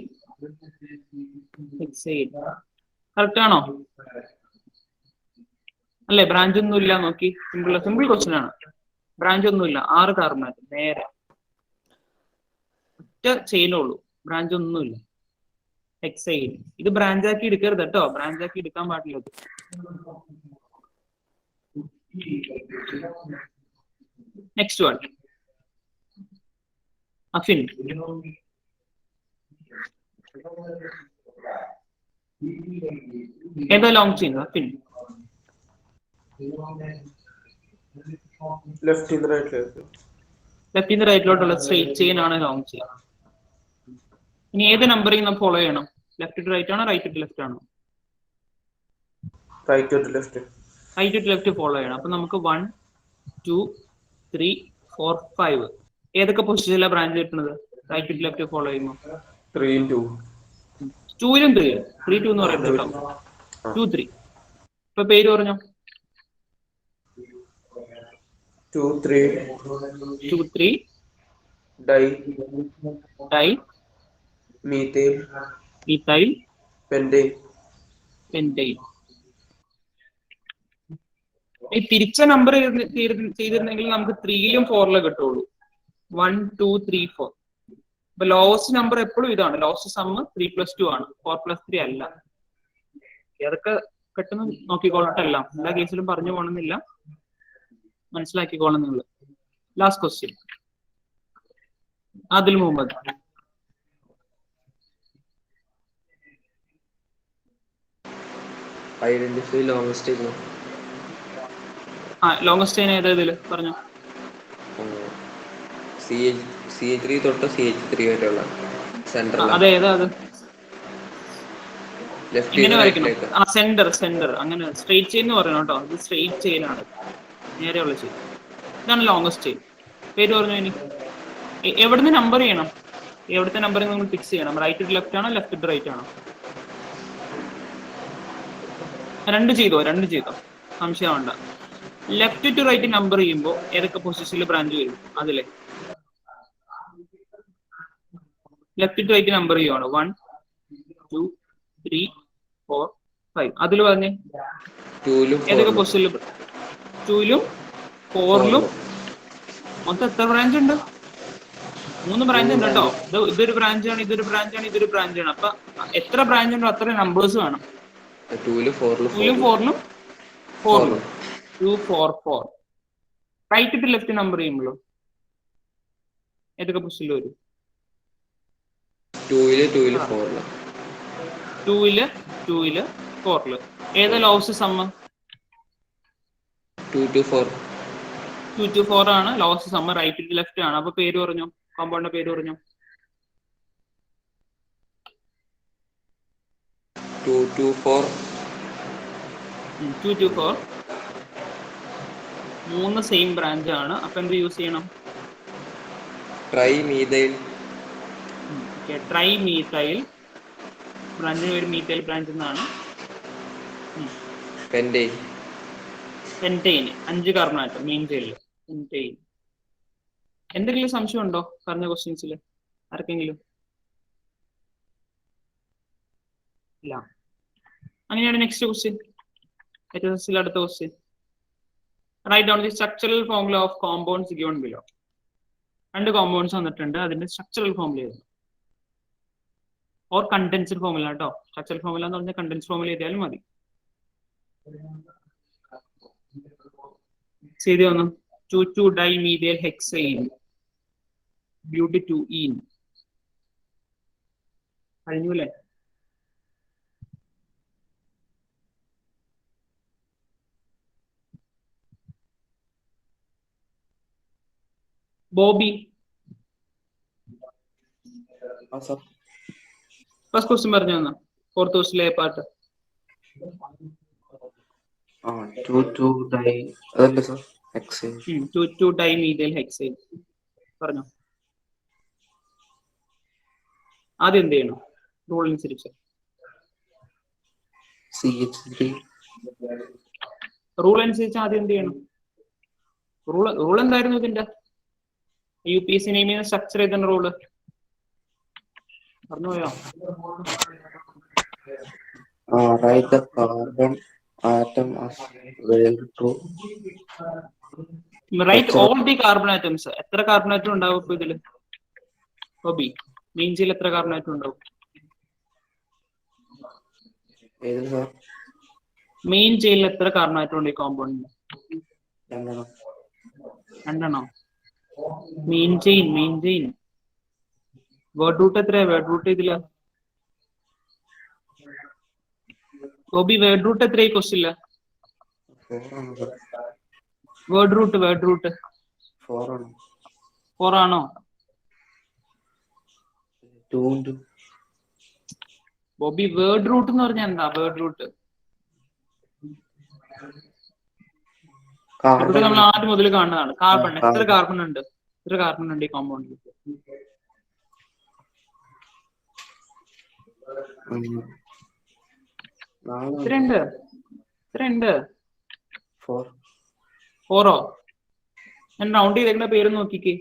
കറക്റ്റ് ആണോ? അല്ലേ? ബ്രാഞ്ച് ഒന്നും ഇല്ല. നോക്കി, സിമ്പിൾ ക്വസ്റ്റ്യൻ ആണ്. ബ്രാഞ്ച് ഒന്നുമില്ല. 6 കാർബൺ ആറ്റം നേരെ ഒറ്റ ചെയിനുള്ളൂ. ബ്രാഞ്ച് ഒന്നുമില്ല. ഹെക്സൈൻ. ഇത് ബ്രാഞ്ച് ആക്കി എടുക്കരുത് കേട്ടോ. ബ്രാഞ്ച് ആക്കി എടുക്കാൻ പാടില്ല. Next one. അഫിൻ. ഏതാ ലോങ് ചെയിൻ? അഫിൻ. ലെഫ്റ്റ് റൈറ്റിലോട്ടുള്ള സ്ട്രെയിറ്റ് ചെയിൻ ആണ് ലോങ് ചെയിൻ. ഇനി ഏത് നമ്പറിങ് നമ്മൾ ഫോളോ ചെയ്യണം? ലെഫ്റ്റ് ടു റൈറ്റ് ആണോ റൈറ്റ് ടു ലെഫ്റ്റ് ആണോ? റൈറ്റ് ടു ലെഫ്റ്റ് ഫോളോ ചെയ്യണം. അപ്പൊ നമുക്ക് 1 2 3 4 5 ഏതൊക്കെ പൊസിഷനിലാണ് ബ്രാഞ്ച് കിട്ടുന്നത്? റൈറ്റ് ടു ലെഫ്റ്റ് ഫോളോ ചെയ്യുമ്പോൾ 3 2 2 3 3 2 എന്ന് പറയുന്നത് കേട്ടോ. 2 3. ഇപ്പൊ പേര് പറഞ്ഞോ. 2 3 ഡൈ മീഥൈൽ പെന്റൈൻ. ഈ തിരിച്ച നമ്പർ ചെയ്തിരുന്നെങ്കിൽ നമുക്ക് 3ലും 4ലും കിട്ടുള്ളൂ. 1 2 3 4. അപ്പൊ ലോസ്റ്റ് നമ്പർ എപ്പോഴും ഇതാണ്. ലോസ്റ്റ് സം 3 + 2 ആണ്. 4 + 3 അല്ല. അതൊക്കെ പെട്ടെന്ന് നോക്കിക്കോളട്ടെല്ലാം. എല്ലാ കേസിലും പറഞ്ഞു പോകണമെന്നില്ല. മനസ്സിലാക്കിക്കോളണം നിങ്ങൾ. Last question. Adil Muhammad. Identify longest chain. Longest chain ഏതാ ഇതില് പറഞ്ഞോ. CH3 തൊട്ട് CH3 വരെയുള്ള സെന്റർ. അതേതാ അത്? ഇങ്ങനെ വരയ്ക്കണം. സെന്റർ. അങ്ങനെ സ്ട്രെയിറ്റ് ചെയിൻ എന്ന് പറയണം കേട്ടോ. ഇത് സ്ട്രെയിറ്റ് ചെയിൻ ആണ്. നേരെയുള്ള ചെയിൻ. ഇതാണ് ലോങ്സ്റ്റ് ചെയിൻ. പേര് പറഞ്ഞു. ഇനി എവിടുന്ന് നമ്പർ ചെയ്യണം? എവിടുത്തെ നമ്പറിങ് നമ്മൾ ഫിക്സ് ചെയ്യണം? റൈറ്റ് ടു ലെഫ്റ്റ് ആണോ ലെഫ്റ്റ് ടു റൈറ്റ് ആണോ? 2 ചെയ്തോ സംശയം വേണ്ട. ലെഫ്റ്റ് ടു റൈറ്റ് നമ്പർ ചെയ്യുമ്പോൾ ഏതൊക്കെ പൊസിഷനിൽ ബ്രാഞ്ച് വരും? അതിലെ ലെഫ്റ്റ് ടു റൈറ്റ് നമ്പർ ചെയ്യുവാണ്. 1 2 3 4 5. അതിൽ പറഞ്ഞേ 2-ലും ഏതൊക്കെ 4-ലും. പൊസിഷനിൽ? 2-ലും 4-ലും മൊത്തം എത്ര ബ്രാഞ്ച് ഉണ്ട്? 3 ബ്രാഞ്ച് ഉണ്ട് കേട്ടോ. ഇതൊരു ബ്രാഞ്ചാണ്, ഇതൊരു ബ്രാഞ്ചാണ്, ഇതൊരു ബ്രാഞ്ചാണ്. അപ്പൊ എത്ര ബ്രാഞ്ച് ഉണ്ടോ അത്ര നമ്പേഴ്സ് വേണം. 2-ലും 4-ലും 2-ലും 4-ലും 4-ലും 2 4 4. റൈറ്റ് ടു ലെഫ്റ്റ് നമ്പർ ചെയ്യുമ്പോഴോ ഏതൊക്കെ പൊസിഷനിൽ വരും? 2-ലും 4-ലും. 2-ല് 4-ല്. ഏതാ ലോവസ്റ്റ് സമ്മ്? 2 to 4. 2 to 4 ആണ് lowest sum. Right to left ആണ്. അപ്പൊ പേര് പറഞ്ഞു, കോമ്പൗണ്ടിന്റെ പേര് പറഞ്ഞു. 2 to 4. 2 to 4 3 സെയിം ബ്രാഞ്ച് ആണ്. അപ്പൊ എന്ത് യൂസ് ചെയ്യണം? Trimethyl. Trimethyl. ബ്രാഞ്ചിന് പേര് മീഥൈൽ ബ്രാഞ്ച് എന്നാണ്. Pentane. Pentane 5 carbon atom main ചെയിനിൽ. പെന്റൈൻ. എന്തെങ്കിലും സംശയം ഉണ്ടോ പറഞ്ഞ ക്വസ്റ്റ്യൻസിൽ ആർക്കെങ്കിലും? ഇല്ല. അങ്ങനെയാണ് നെക്സ്റ്റ് ക്വസ്റ്റ്യൻ. അടുത്ത question. Write down the structural formula of compounds given below. 2 compounds വന്നിട്ടുണ്ട്, അതിന്റെ സ്ട്രക്ചറൽ ഫോർമുല എഴുതുന്നു. ഓർ കണ്ടൻസ്ഡ് ഫോർമുല കേട്ടോ. സ്ട്രക്ചറൽ ഫോർമുല എന്ന് പറഞ്ഞാൽ കണ്ടൻസ്ഡ് ഫോർമുല എഴുതിയാലും മതി. ചെയ്തു വന്നു. 2,2-dimethyl hexane beauty 2-ene. കഴിഞ്ഞു അല്ലേ? ബോബി ഫസ്റ്റ് ക്വസ്റ്റ്യൻ പറഞ്ഞു തന്ന ഫോർത്ത് ക്വസ്റ്റ്യനിലെ പാർട്ട്. 2,2-dimethyl hexane പറഞ്ഞു. ആദ്യം എന്ത് ചെയ്യണം? റൂൾ അനുസരിച്ച് ആദ്യം എന്ത് ചെയ്യണം? റൂൾ എന്തായിരുന്നു ഇതിന്റെ? UPSC നെയിം ചെയ്യുന്ന സ്ട്രക്ചർ ചെയ്ത റൂള് പറഞ്ഞുപോയോ? Write the carbon atom as well to write all the carbon atoms. എത്ര കാർബൺ ആറ്റം ഉണ്ടാവും ഇപ്പൊ ഇതില്? ബോബി മെയിൻ ചെയിൽ എത്ര കാർബൺ ആറ്റം ഉണ്ടാവും? മെയിൻ ചെയിലിൽ എത്ര കാർബൺ ആറ്റം ഉണ്ട് ഈ കോമ്പൗണ്ടിന്? 2 മെയിൻ ചെയിൻ. വേർഡ് റൂട്ട് എത്രയാ? വേർഡ് റൂട്ട് ഇതില്ല. ബോബി വേർഡ് റൂട്ട് എത്ര ഈ ക്വസ്റ്റ്യനില്ല? വേർഡ് റൂട്ട് 4 ആണോ? 2 ബോബി വേർഡ് റൂട്ട് എന്ന് പറഞ്ഞാൽ എന്താ? വേർഡ് റൂട്ട് ഇവിടെ നമ്മൾ ആദ്യം മുതൽ കാണുന്നതാണ്. കാർബൺ എത്ര കാർബൺ ഉണ്ട്? ഈ കോമ്പൗണ്ടിൽ? 4. ഞാൻ റൗണ്ട് ചെയ്തേക്കുന്ന പേര് നോക്കിക്കേ.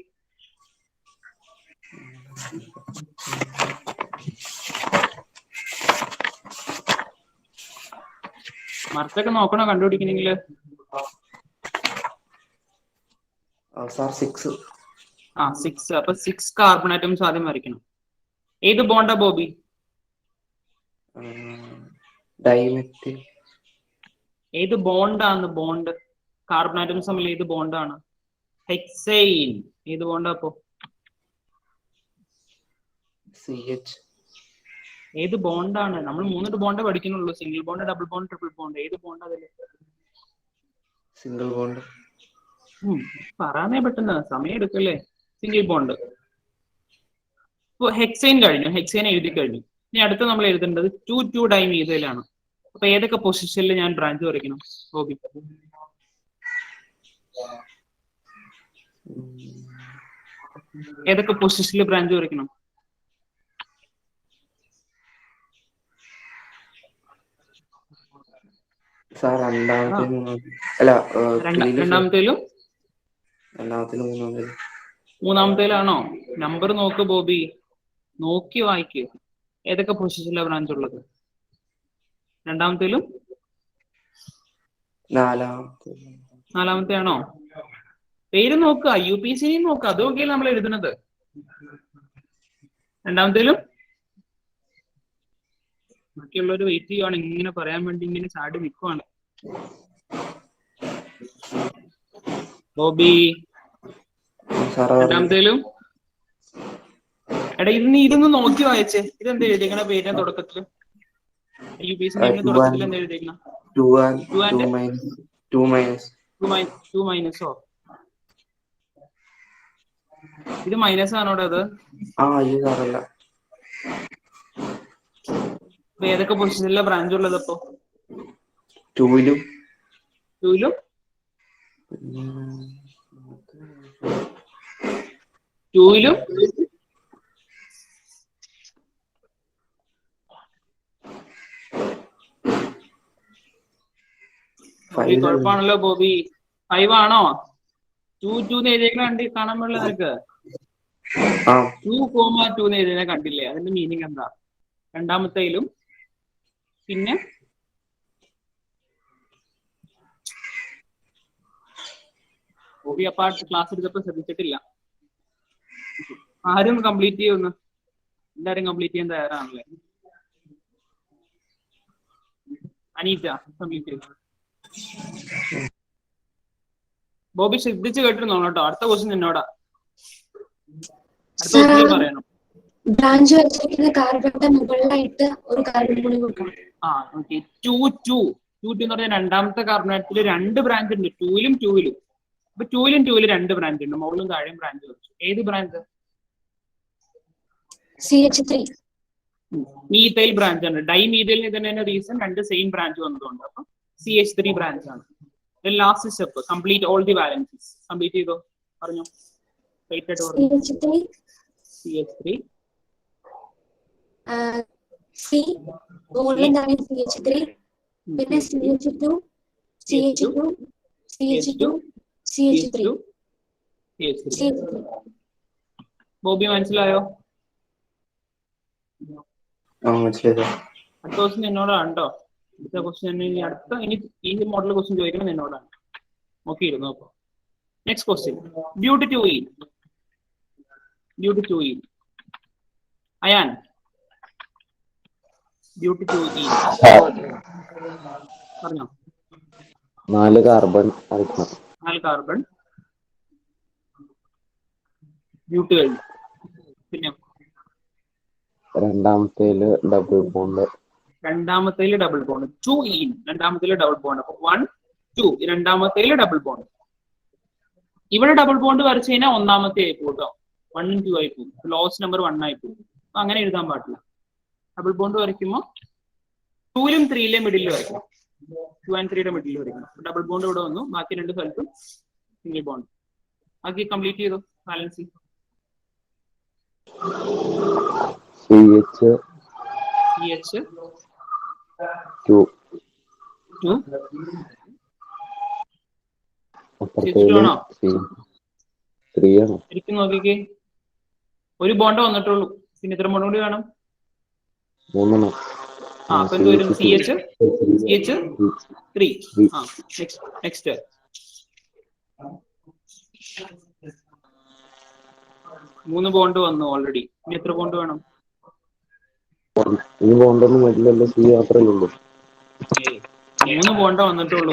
മറത്തൊക്കെ നോക്കണോ കണ്ടുപിടിക്കണെങ്കില്? 6. 6. അപ്പൊ 6 കാർബൺ ആറ്റംസ് ആദ്യം വരയ്ക്കണം. ഏത് ബോണ്ടാ ബോബി? ഡൈമെത്തിൽ. ഏത് ബോണ്ടാണ്? ബോണ്ട് കാർബൺ ആറ്റംസ് തമ്മിൽ ഏത് ബോണ്ടാണ്? ഹെക്സൈൻ. ഏത് ബോണ്ടാ അപ്പോ? CH. ഏത് ബോണ്ടാണ്? നമ്മൾ 3 ബോണ്ടേ പഠിക്കുന്നുള്ളൂ. Single bond, double bond, triple bond. ഏത് ബോണ്ട് അതില്? Single bond. പറയാനേ പെട്ടെന്ന് സമയം എടുക്കല്ലേ. Single bond. ഇപ്പൊ ഹെക്സൈൻ കഴിഞ്ഞു. ഹെക്സൈൻ എഴുതി കഴിഞ്ഞു. ഇനി അടുത്ത് നമ്മൾ എഴുതേണ്ടത് 2,2-dimethyl ആണ്. അപ്പൊ ഏതൊക്കെ പൊസിഷനിൽ ഞാൻ ബ്രാഞ്ച് വരയ്ക്കണം ബോബി? ഏതൊക്കെ പൊസിഷനിൽ ബ്രാഞ്ച് വരയ്ക്കണം? രണ്ടാമത്തേലും മൂന്നാമത്തേലാണോ? നമ്പർ നോക്ക് ബോബി, നോക്കി വായിക്ക്. ഏതൊക്കെ പൊസിഷനിലാണ് ബ്രാഞ്ച് ഉള്ളത്? രണ്ടാമത്തേലും നാലാമത്തെ ആണോ? പേര് നോക്കുക, UPC നോക്കുക, അതൊക്കെയാണ് നമ്മൾ എഴുതുന്നത്. രണ്ടാമത്തേലും ബാക്കിയുള്ളവർ വെയിറ്റ് ചെയ്യുവാണ്, ഇങ്ങനെ പറയാൻ വേണ്ടി ഇങ്ങനെ ചാടി നിൽക്കുവാണ്. ബോബി രണ്ടാമത്തേലും. എടാ ഇതൊന്ന് നോക്കി വായിച്ചേ. ഇതെന്താ എഴുതിക്കണ പേരിന്റെ തുടക്കത്തില്? UPC തുടക്കത്തിൽ എന്താ എഴുതിക്കണ? 2 മൈനസോ? ഇത് മൈനസ് ആണോടെ അത്? ഏതൊക്കെ പൊസിഷനിലെ ബ്രാഞ്ച് ഉള്ളത് അപ്പോ? 2ലും 2ലും 2ലും കുഴപ്പമാണല്ലോ ബോബി. 5 ആണോ? 2 എഴുതിയേക്കണ കാണാൻ പാടില്ല നിനക്ക്? 2,2 എഴുതിയതിനെ കണ്ടില്ലേ? അതിന്റെ മീനിങ് എന്താ? രണ്ടാമത്തേലും പിന്നെ ബോബി അപ്പാ ക്ലാസ് എടുത്തപ്പോ ശ്രദ്ധിച്ചിട്ടില്ല. ആരും കംപ്ലീറ്റ് ചെയ്യുന്നു? എല്ലാരും കംപ്ലീറ്റ് ചെയ്യാൻ തയ്യാറാണല്ലേ? അനീറ്റ കംപ്ലീറ്റ് ചെയ്തു. ബോബി ശ്രദ്ധിച്ച് കേട്ടിരുന്നോ കേട്ടോ? അടുത്ത ക്വസ്റ്റ്യൻ എന്നോടാ. അടുത്ത ക്വസ്റ്റ്യൻ പറയണം. ബ്രാഞ്ച് വെച്ചിരിക്കുന്ന കാർബണിന്റെ മുകളിലായിട്ട് ഒരു കാർബൺ കൂടി കൊടുക്കണം. ഓക്കെ. 2 എന്ന് പറഞ്ഞാൽ രണ്ടാമത്തെ കാർബണേറ്റിൽ 2 ബ്രാഞ്ച് ഉണ്ട്. 2ലും 2ലും. അപ്പൊ 2ലും 2ലും 2 ബ്രാഞ്ച് ഉണ്ട്. മുകളിലും താഴെയും ബ്രാഞ്ച് വെച്ചു. ഏത് ബ്രാഞ്ച്? CH3 മീഥൈൽ ബ്രാഞ്ച് ആണ്. ഡൈമീഥൈലിന് തന്നെ റീസൺ 2 സെയിം ബ്രാഞ്ച് വന്നതുകൊണ്ട്. അപ്പൊ CH3 ബ്രാഞ്ച് ആണ്. Last step complete all the valencies. Complete ചെയ്തോ? പറഞ്ഞോ. CH3 C മുകളിലും താഴെയും CH3 പിന്നെ CH2 CH3. ബോബി മനസ്സിലായോ? മനസ്സിലായോ? അടുത്ത ക്വസ്റ്റ്യൻ എന്നോടാണ് കേട്ടോ. അടുത്ത ക്വസ്റ്റ്യൻ ഈ മോഡൽ ക്വസ്റ്റ്യൻ ചോദിക്കണം എന്നോടാണ്. നോക്കിയിരുന്നു അപ്പൊ. Next question. ഡ്യൂട്ടി ടു ഈൽ. അയാൻ, ഡ്യൂട്ടി ടു ഈൽ പറഞ്ഞോ. 4 കാർബൺ. 4 കാർബൺ ഡ്യൂട്ടി കഴിഞ്ഞു. പിന്നെ രണ്ടാമത്തേല് ഡബിൾ ബോണ്ട്. 2 ഈൻ. രണ്ടാമത്തേല് ഡബിൾ ബോണ്ട്. അപ്പൊ 1 2 രണ്ടാമത്തേല് ഡബിൾ ബോണ്ട്. ഇവിടെ ഡബിൾ ബോണ്ട് വരച്ചു കഴിഞ്ഞാൽ ഒന്നാമത്തെ ആയി പോകും കേട്ടോ. 1 ഉം 2 ആയി പോകും. ലോസ്റ്റ് നമ്പർ 1 ആയി പോകും. അപ്പൊ അങ്ങനെ എഴുതാൻ പാടില്ല. ഡബിൾ ബോണ്ട് വരയ്ക്കുമ്പോൾ 2ലും 3ലും മിഡിൽ വരയ്ക്കണം. 2 and 3യുടെ മിഡിൽ വരയ്ക്കണം. ഡബിൾ ബോണ്ട് ഇവിടെ വന്നു. ബാക്കി 2 സ്ഥലത്തും സിംഗിൾ ബോണ്ട്. ബാക്കി കംപ്ലീറ്റ് ചെയ്തു. ബാലൻസ് CH2 ആണോ? ശരിക്കും നോക്കിക്കേ. ഒരു ബോണ്ട് വന്നിട്ടുള്ളൂ. പിന്നെ എത്ര ബോണ്ട് കൂടി വേണം? 3. അപ്പൊ എന്ത് വരും? CH3. നെക്സ്റ്റ് 3 ബോണ്ട് വന്നു ഓൾറെഡി. ഇനി എത്ര ബോണ്ട് വേണം? ഈ ബോണ്ടൊന്നും വരില്ലല്ലോ. C മാത്രമേ ഉള്ളൂ. 3 ബോണ്ട വന്നിട്ടുള്ളൂ.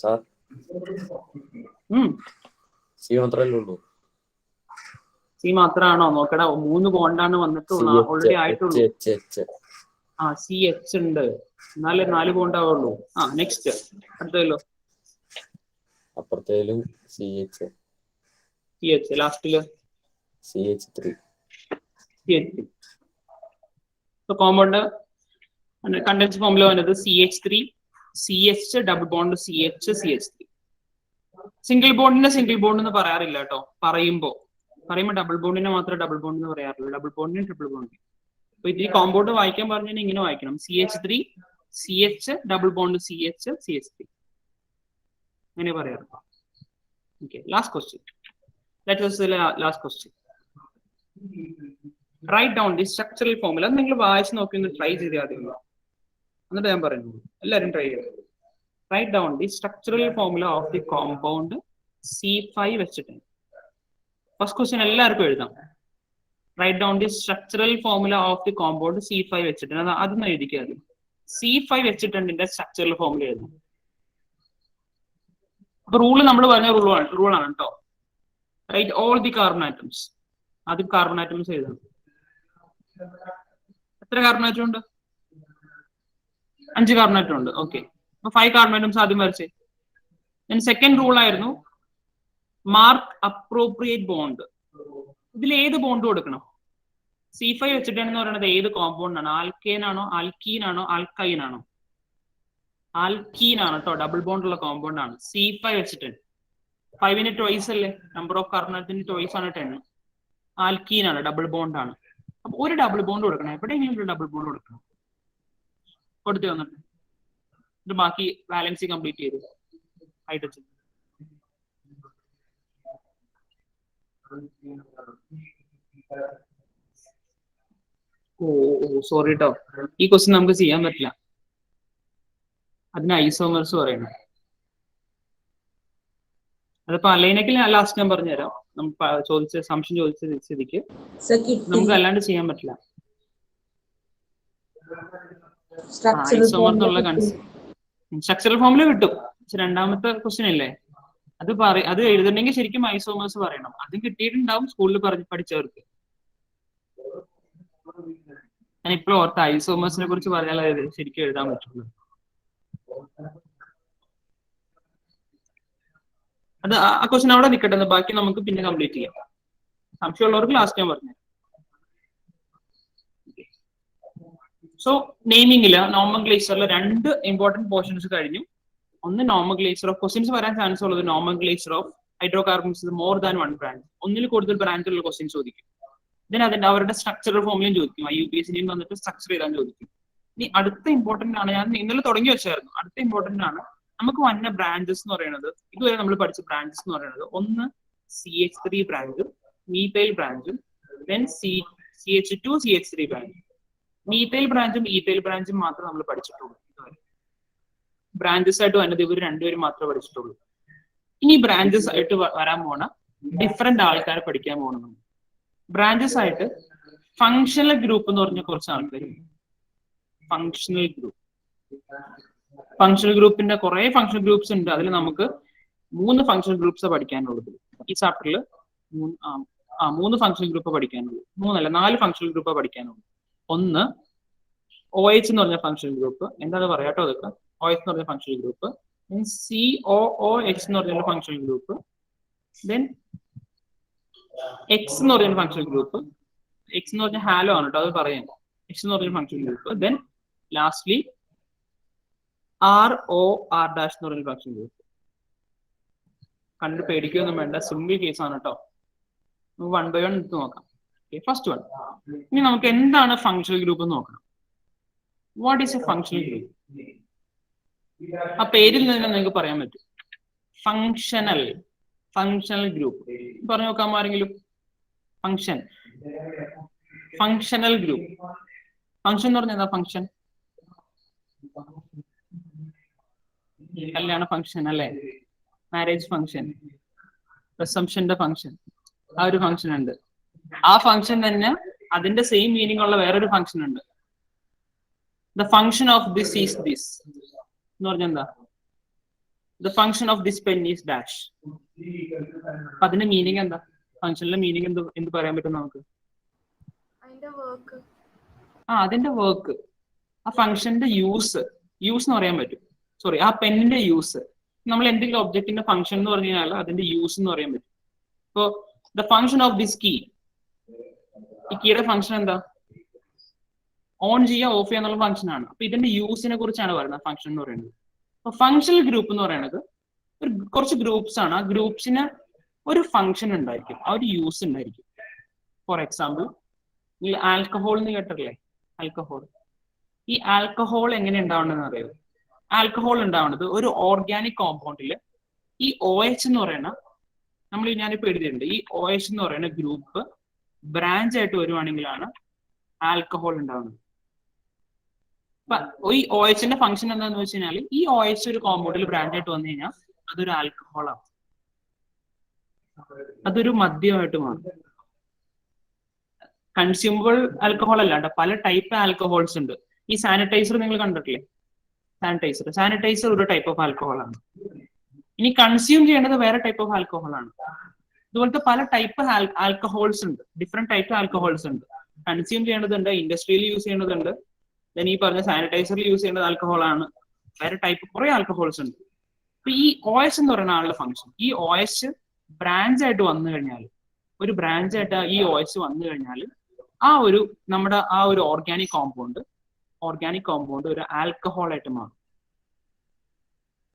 സാർ C മാത്രമല്ലേ ഉള്ളൂ. C മാത്രമാണോ? നോക്കടാ. 3 ബോണ്ടാണ് വന്നിട്ടുള്ളൂ. ഓൾറെഡി ആയിട്ടുള്ളൂ. CH ഉണ്ട്. എന്നാലേ 4 ബോണ്ട് ആവുള്ളൂ. നെക്സ്റ്റ് അടുത്തല്ലോ. അപ്പുറത്തേലും CH. ലാസ്റ്റില് CH3. കോമ്പൗണ്ട് കണ്ടൻസ് ഫോമിൽ വന്നത് CH3 CH double bond CH3. Single ബോണ്ടിനെ സിംഗിൾ ബോണ്ട് എന്ന് പറയാറില്ല കേട്ടോ. പറയുമ്പോൾ ഡബിൾ ബോണ്ടിനെ മാത്രമേ ഡബിൾ ബോണ്ട് എന്ന് പറയാറുള്ളൂ. ഡബിൾ ബോണ്ടിന് ട്രിപ്പിൾ ബോണ്ട്. അപ്പൊ ഇത് ഈ കോമ്പൗണ്ട് വായിക്കാൻ പറഞ്ഞാൽ ഇങ്ങനെ വായിക്കണം. CH3 CH double bond CH3 അങ്ങനെ പറയാറ്. Okay. Last question. Last question. Write down the structural formula. അത് നിങ്ങൾ വായിച്ച് നോക്കി ഒന്ന് ട്രൈ ചെയ്ത് ആദ്യം, എന്നിട്ട് ഞാൻ പറയുന്നു. എല്ലാവരും ട്രൈ ചെയ്തു. Write down the structural formula of the compound C5 വെച്ചിട്ട് ഫസ്റ്റ് ക്വസ്റ്റ്യൻ എല്ലാവർക്കും എഴുതാം. Write down the structural formula of the compound C5 വെച്ചിട്ട് അതൊന്നും എഴുതിക്കാതെ C5 വെച്ചിട്ടുണ്ട് ഇതിന്റെ സ്ട്രക്ചറൽ ഫോർമുല എഴുതാം. അപ്പൊ റൂള് നമ്മൾ പറഞ്ഞ റൂളാണ് കേട്ടോ. Write all the carbon atoms. ആദ്യം കാർബൺ ആറ്റംസ് എഴുതാം. എത്ര കാർബൺ ആറ്റം ഉണ്ട്? 5 കാർബൺ ആറ്റം ഉണ്ട്. ഓക്കെ, അപ്പൊ 5 കാർബൺ ആറ്റംസ് ആദ്യം വരച്ചേ. സെക്കൻഡ് റൂൾ ആയിരുന്നു മാർക്ക് അപ്രോപ്രിയേറ്റ് ബോണ്ട്. ഇതിൽ ഏത് ബോണ്ട് കൊടുക്കണം? C5 വെച്ചിട്ടാണെന്ന് പറയുന്നത് ഏത് കോമ്പൗണ്ട് ആണ്? ആൽക്കെയിൻ ആണോ, ആൽക്കീൻ ആണോ, ആൽക്കൈൻ ആണോ? ആൽക്കീൻ ആണ് കേട്ടോ, ഡബിൾ ബോണ്ട് ഉള്ള കോമ്പൗണ്ട് ആണ്. C5 വെച്ചിട്ടുണ്ട്. 5ന് ട്വൈസ് അല്ലേ, നമ്പർ ഓഫ് കാർബണത്തിന് ട്വൈസ് ആണ് 10. ആൽക്കീൻ ആണ്, ഡബിൾ ബോണ്ട് ആണ്. അപ്പൊ ഒരു ഡബിൾ ബോണ്ട് കൊടുക്കണം, എവിടെയെങ്കിലും ഒരു ഡബിൾ ബോണ്ട് കൊടുക്കണം. കൊടുത്തു വന്നിട്ട് ഇത് ബാക്കി ബാലൻസി കംപ്ലീറ്റ് ചെയ്തു. ഹൈഡ്രജൻ സോറി കേട്ടോ, ഈ ക്വസ്റ്റ്യൻ നമുക്ക് ചെയ്യാൻ പറ്റില്ല. അതിന് ഐസോമേഴ്സ് പറയണം. അതിപ്പോ അലൈനക്കിൽ ലാസ്റ്റ് ഞാൻ പറഞ്ഞുതരാം. നമുക്ക് സംശയം ചോദിച്ച സ്ഥിതിക്ക് നമുക്ക് അല്ലാണ്ട് ചെയ്യാൻ പറ്റില്ല. ഐസോമർ എന്നുള്ള സ്ട്രക്ചറൽ ഫോമില് കിട്ടും. പക്ഷെ രണ്ടാമത്തെ ക്വസ്റ്റ്യൻ അല്ലേ, അത് എഴുതണമെങ്കിൽ ശരിക്കും ഐസോമേഴ്സ് പറയണം. അതും കിട്ടിയിട്ടുണ്ടാവും സ്കൂളിൽ പഠിച്ചവർക്ക്. ഞാൻ ഇപ്പോഴും ഓർത്ത ഐസോമേഴ്സിനെ കുറിച്ച് പറഞ്ഞാൽ ശരിക്കും എഴുതാൻ പറ്റുള്ളൂ. അത് ആ ക്വസ്റ്റ്യൻ അവിടെ നിൽക്കട്ടെ, ബാക്കി നമുക്ക് പിന്നെ കംപ്ലീറ്റ് ചെയ്യാം. സംശയമുള്ളവർക്ക് ലാസ്റ്റ് ഞാൻ പറഞ്ഞു. സോ നെയിമിംഗില് നോമൻക്ലേച്ചറിൽ 2 ഇമ്പോർട്ടന്റ് പോർഷൻസ് കഴിഞ്ഞു. ഒന്ന് നോമൻക്ലേച്ചർ ഓഫ് ക്വസ്റ്റ്യൻസ് വരാൻ ചാൻസ് ഉള്ളത് nomenclature of hydrocarbons more than 1 branch. ഒന്നിൽ കൂടുതൽ ബ്രാഞ്ചിലുള്ള ക്വസ്റ്റ്യൻസ് ചോദിക്കും. ഇതിന് അതിന്റെ അവരുടെ സ്ട്രക്ചറൽ ഫോമിലും ചോദിക്കും. IUPACന്റെയും വന്നിട്ട് സ്ട്രക്ചർ ചെയ്താൽ ചോദിക്കും. ഇനി അടുത്ത ഇമ്പോർട്ടന്റ് ആണ്, ഞാൻ ഇന്നലെ തുടങ്ങി വെച്ചായിരുന്നു. അടുത്ത ഇമ്പോർട്ടന്റ് ആണ് നമുക്ക് വന്ന ബ്രാഞ്ചസ് എന്ന് പറയുന്നത്. ഇതുവരെ നമ്മൾ പഠിച്ച ബ്രാഞ്ചസ് എന്ന് പറയുന്നത് ഒന്ന് CH3 ബ്രാഞ്ചും മീഥൈൽ ബ്രാഞ്ചും ദെൻ CH2 CH3 ബ്രാഞ്ചും. മീഥൈൽ ബ്രാഞ്ചും ഈഥൈൽ ബ്രാഞ്ചും മാത്രമേ നമ്മൾ പഠിച്ചിട്ടുള്ളൂ. ബ്രാഞ്ചസ് ആയിട്ട് വന്നത് ഇവർ രണ്ടുപേരും മാത്രമേ പഠിച്ചിട്ടുള്ളൂ. ഇനി ബ്രാഞ്ചസ് ആയിട്ട് വരാൻ പോണ ഡിഫറെന്റ് ആൾക്കാരെ പഠിക്കാൻ പോകണം. ബ്രാഞ്ചസ് ആയിട്ട് ഫങ്ഷണൽ ഗ്രൂപ്പ് എന്ന് പറഞ്ഞ കുറച്ച് ആൾക്കാർ. ഫങ്ഷണൽ ഗ്രൂപ്പ്, ഫങ്ഷണൽ ഗ്രൂപ്പിന്റെ കുറെ ഫങ്ഷണൽ ഗ്രൂപ്പ്സ് ഉണ്ട്. അതിൽ നമുക്ക് 3 ഫങ്ഷണൽ ഗ്രൂപ്പ്സ് പഠിക്കാനുള്ളത് ഈ ചാപ്റ്ററിൽ. 3 ഫങ്ഷണൽ ഗ്രൂപ്പ് പഠിക്കാനുള്ളൂ. 3 അല്ല 4 ഫങ്ഷണൽ ഗ്രൂപ്പ് പഠിക്കാനുള്ളൂ. ഒന്ന് OH എന്ന് പറഞ്ഞ ഫങ്ഷണൽ ഗ്രൂപ്പ്. എന്താണെന്ന് പറയാട്ടോ, അതൊക്കെ OH എന്ന് പറഞ്ഞ ഫങ്ഷണൽ ഗ്രൂപ്പ്. COOH എന്ന് പറഞ്ഞ ഫങ്ഷണൽ ഗ്രൂപ്പ്. ദെൻ X എന്ന് പറഞ്ഞ ഫങ്ഷണൽ ഗ്രൂപ്പ്. X എന്ന് പറഞ്ഞ ഹാലോ ആണ് കേട്ടോ, അത് പറയാം. X എന്ന് പറഞ്ഞ functional group. Then lastly ROR dash എന്ന് പറഞ്ഞ ഫങ്ഷണൽ ഗ്രൂപ്പ്. കണ്ടു പേടിക്കുകയൊന്നും വേണ്ട, സിമ്പിൾ കേസ് ആണ് കേട്ടോ. നമുക്ക് 1 by 1 എടുത്ത് നോക്കാം. First one. ഇനി നമുക്ക് എന്താണ് ഫങ്ഷണൽ ഗ്രൂപ്പ് എന്ന് നോക്കണം. What is A functional group? ആ പേരിൽ നിന്ന് നിങ്ങൾക്ക് പറയാൻ പറ്റും. ഫങ്ഷണൽ ഗ്രൂപ്പ് പറഞ്ഞു നോക്കാം ആരെങ്കിലും. Functional group. ഫങ്ഷൻ എന്ന് പറഞ്ഞാൽ എന്താ? ഫങ്ഷൻ കല്യാണ ഫങ്ഷൻ അല്ലെ, മാരേജ് ഫങ്ഷൻ, റിസംഷന്റെ ഫങ്ഷൻ, ആ ഒരു ഫങ്ഷൻ ഉണ്ട്. ആ ഫങ്ഷൻ തന്നെ അതിന്റെ സെയിം മീനിങ് ഉള്ള വേറൊരു ഫങ്ഷൻ ഉണ്ട്. The function of this is this എന്ന് പറഞ്ഞാൽ എന്താ? The function of this pen is dash. അപ്പൊ അതിന്റെ മീനിങ് എന്താ? ഫങ്ഷനിലെ മീനിങ് എന്ത് പറയാൻ പറ്റും നമുക്ക്? അതിന്റെ വർക്ക്. ആ ഫങ്ഷന്റെ യൂസ് എന്ന് പറയാൻ പറ്റും. സോറി, ആ പെന്നിന്റെ യൂസ്. നമ്മൾ എന്തെങ്കിലും ഒബ്ജക്റ്റിന്റെ ഫങ്ഷൻ എന്ന് പറഞ്ഞു കഴിഞ്ഞാൽ അതിന്റെ യൂസ് എന്ന് പറയാൻ പറ്റും. ഇപ്പോ the function of this key, ഈ കീയുടെ ഫങ്ഷൻ എന്താ? ഓൺ ചെയ്യുക, ഓഫ് ചെയ്യുക എന്നുള്ള ഫങ്ഷൻ ആണ്. അപ്പൊ ഇതിന്റെ യൂസിനെ കുറിച്ചാണ് പറയുന്നത് ഫങ്ഷൻ എന്ന് പറയുന്നത്. അപ്പൊ ഫങ്ഷണൽ ഗ്രൂപ്പ് എന്ന് പറയുന്നത് കുറച്ച് ഗ്രൂപ്പ്സ് ആണ്. ആ ഗ്രൂപ്പ്സിന് ഒരു ഫങ്ഷൻ ഉണ്ടായിരിക്കും, ആ ഒരു യൂസ് ഉണ്ടായിരിക്കും. ഫോർ എക്സാമ്പിൾ, ഈ ആൽക്കഹോൾ എന്ന് കേട്ടിട്ടില്ലേ? ആൽക്കഹോൾ. ഈ ആൽക്കഹോൾ എങ്ങനെ ഉണ്ടാവണമെന്ന് അറിയോ? ആൽക്കഹോൾ ഉണ്ടാവുന്നത് ഒരു ഓർഗാനിക് കോമ്പൗണ്ടിൽ ഈ OH എന്ന് പറയുന്ന, ഞാനിപ്പോ എഴുതിയിട്ടുണ്ട്, ഈ OH എന്ന് പറയുന്ന ഗ്രൂപ്പ് ബ്രാഞ്ച് ആയിട്ട് വരുവാണെങ്കിലാണ് ആൽക്കഹോൾ ഉണ്ടാവുന്നത്. ഈ OH ഫംഗ്ഷൻ എന്താന്ന് വെച്ച് കഴിഞ്ഞാൽ ഈ OH ഒരു കോമ്പൗണ്ടിൽ ബ്രാഞ്ച് ആയിട്ട് വന്നു കഴിഞ്ഞാൽ അതൊരു ആൽക്കഹോളാണ്, അതൊരു മദ്യമായിട്ട് മാറും. കൺസ്യൂമബിൾ ആൽക്കഹോൾ അല്ലാണ്ട് പല ടൈപ്പ് ആൽക്കഹോൾസ് ഉണ്ട്. ഈ സാനിറ്റൈസർ നിങ്ങൾ കണ്ടിട്ടില്ലേ? സാനിറ്റൈസർ ഒരു ടൈപ്പ് ഓഫ് ആൽക്കഹോൾ ആണ്. ഇനി കൺസ്യൂം ചെയ്യേണ്ടത് വേറെ ടൈപ്പ് ഓഫ് ആൽക്കഹോൾ ആണ്. ഇതുപോലത്തെ പല ടൈപ്പ് ആൽക്കഹോൾസ് ഉണ്ട്, ഡിഫറെന്റ് ടൈപ്പ് ആൽക്കഹോൾസ് ഉണ്ട്. കൺസ്യൂം ചെയ്യേണ്ടതുണ്ട്, ഇൻഡസ്ട്രിയിൽ യൂസ് ചെയ്യേണ്ടതുണ്ട്, ദെൻ ഈ പറഞ്ഞ സാനിറ്റൈസറിൽ യൂസ് ചെയ്യേണ്ടത് ആൽക്കഹോൾ ആണ്. വേറെ ടൈപ്പ് കുറെ ആൽക്കഹോൾസ് ഉണ്ട്. അപ്പൊ ഈ OH എന്ന് പറയുന്ന ആളുടെ ഫംഗ്ഷൻ, ഈ OH ബ്രാഞ്ച് ആയിട്ട് വന്നു കഴിഞ്ഞാൽ, ഒരു ബ്രാഞ്ച് ആയിട്ട് ഈ OH വന്നു കഴിഞ്ഞാൽ നമ്മുടെ ആ ഒരു ഓർഗാനിക് കോമ്പൗണ്ട് ഒരു ആൽക്കഹോൾ ആയിട്ട് മാറും,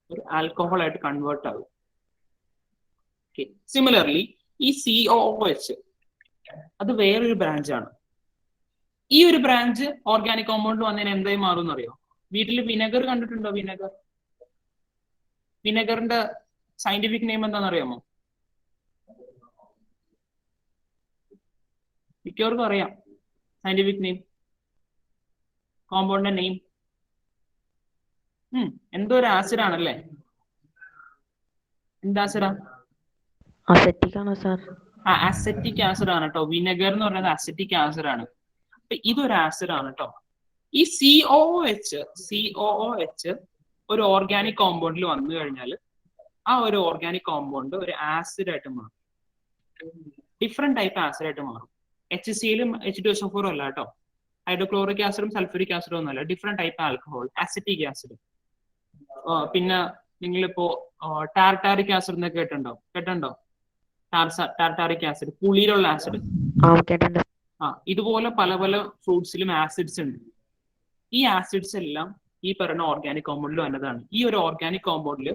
ഒരു ആൽക്കഹോൾ ആയിട്ട് കൺവേർട്ട് ആകും. സിമിലർലി ഈ COOH അത് വേറൊരു ബ്രാഞ്ചാണ്. ഈ ഒരു ബ്രാഞ്ച് ഓർഗാനിക് കോമ്പൗണ്ടിൽ വന്നതിന് എന്തായി മാറും എന്നറിയോ? വീട്ടിൽ വിനെഗർ കണ്ടിട്ടുണ്ടോ? വിനെഗറിന്റെ സയന്റിഫിക് നെയിം എന്താണെന്നറിയാമോ? മിക്കവർക്കും അറിയാം സയന്റിഫിക് നെയിം, കോമ്പൗണ്ടിന്റെ നെയിം. എന്തോ ഒരു ആസിഡ് ആണല്ലേ? എന്താ ആസിഡാ? അസറ്റിക് ആണോ സാർ? അസറ്റിക് ആസിഡ് ആണ് കേട്ടോ. വിനെഗർ എന്ന് പറയുന്നത് അസറ്റിക് ആസിഡ് ആണ്. അപ്പൊ ഇതൊരു ആസിഡ് ആണ് കേട്ടോ. ഈ COOH ഒരു ഓർഗാനിക് കോമ്പൗണ്ടിൽ വന്നു കഴിഞ്ഞാൽ ആ ഒരു ഓർഗാനിക് കോമ്പൗണ്ട് ഒരു ആസിഡ് ആയിട്ട് മാറും, ഡിഫറെന്റ് ടൈപ്പ് ആസിഡ് ആയിട്ട് മാറും. HCl-ഉം H2SO4 അല്ല കേട്ടോ, ഹൈഡ്രോക്ലോറിക് ആസിഡും സൾഫ്യൂരിക് ആസിഡും ഒന്നല്ല, different type alcohol, acetic acid. പിന്നെ നിങ്ങളിപ്പോ ടാർട്ടാറിക് ആസിഡ് എന്നൊക്കെ കേട്ടിട്ടുണ്ടോ? ടാർട്ടാറിക് ആസിഡ്, പുളിയിലുള്ള ആസിഡ്. ഇതുപോലെ പല പല ഫ്രൂട്ട്സിലും ആസിഡ്സ് ഉണ്ട്. ഈ ആസിഡ്സ് എല്ലാം ഈ പറയുന്ന ഓർഗാനിക് കോമ്പൗണ്ടിൽ വന്നതാണ്. ഈ ഒരു ഓർഗാനിക് കോമ്പൗണ്ടിൽ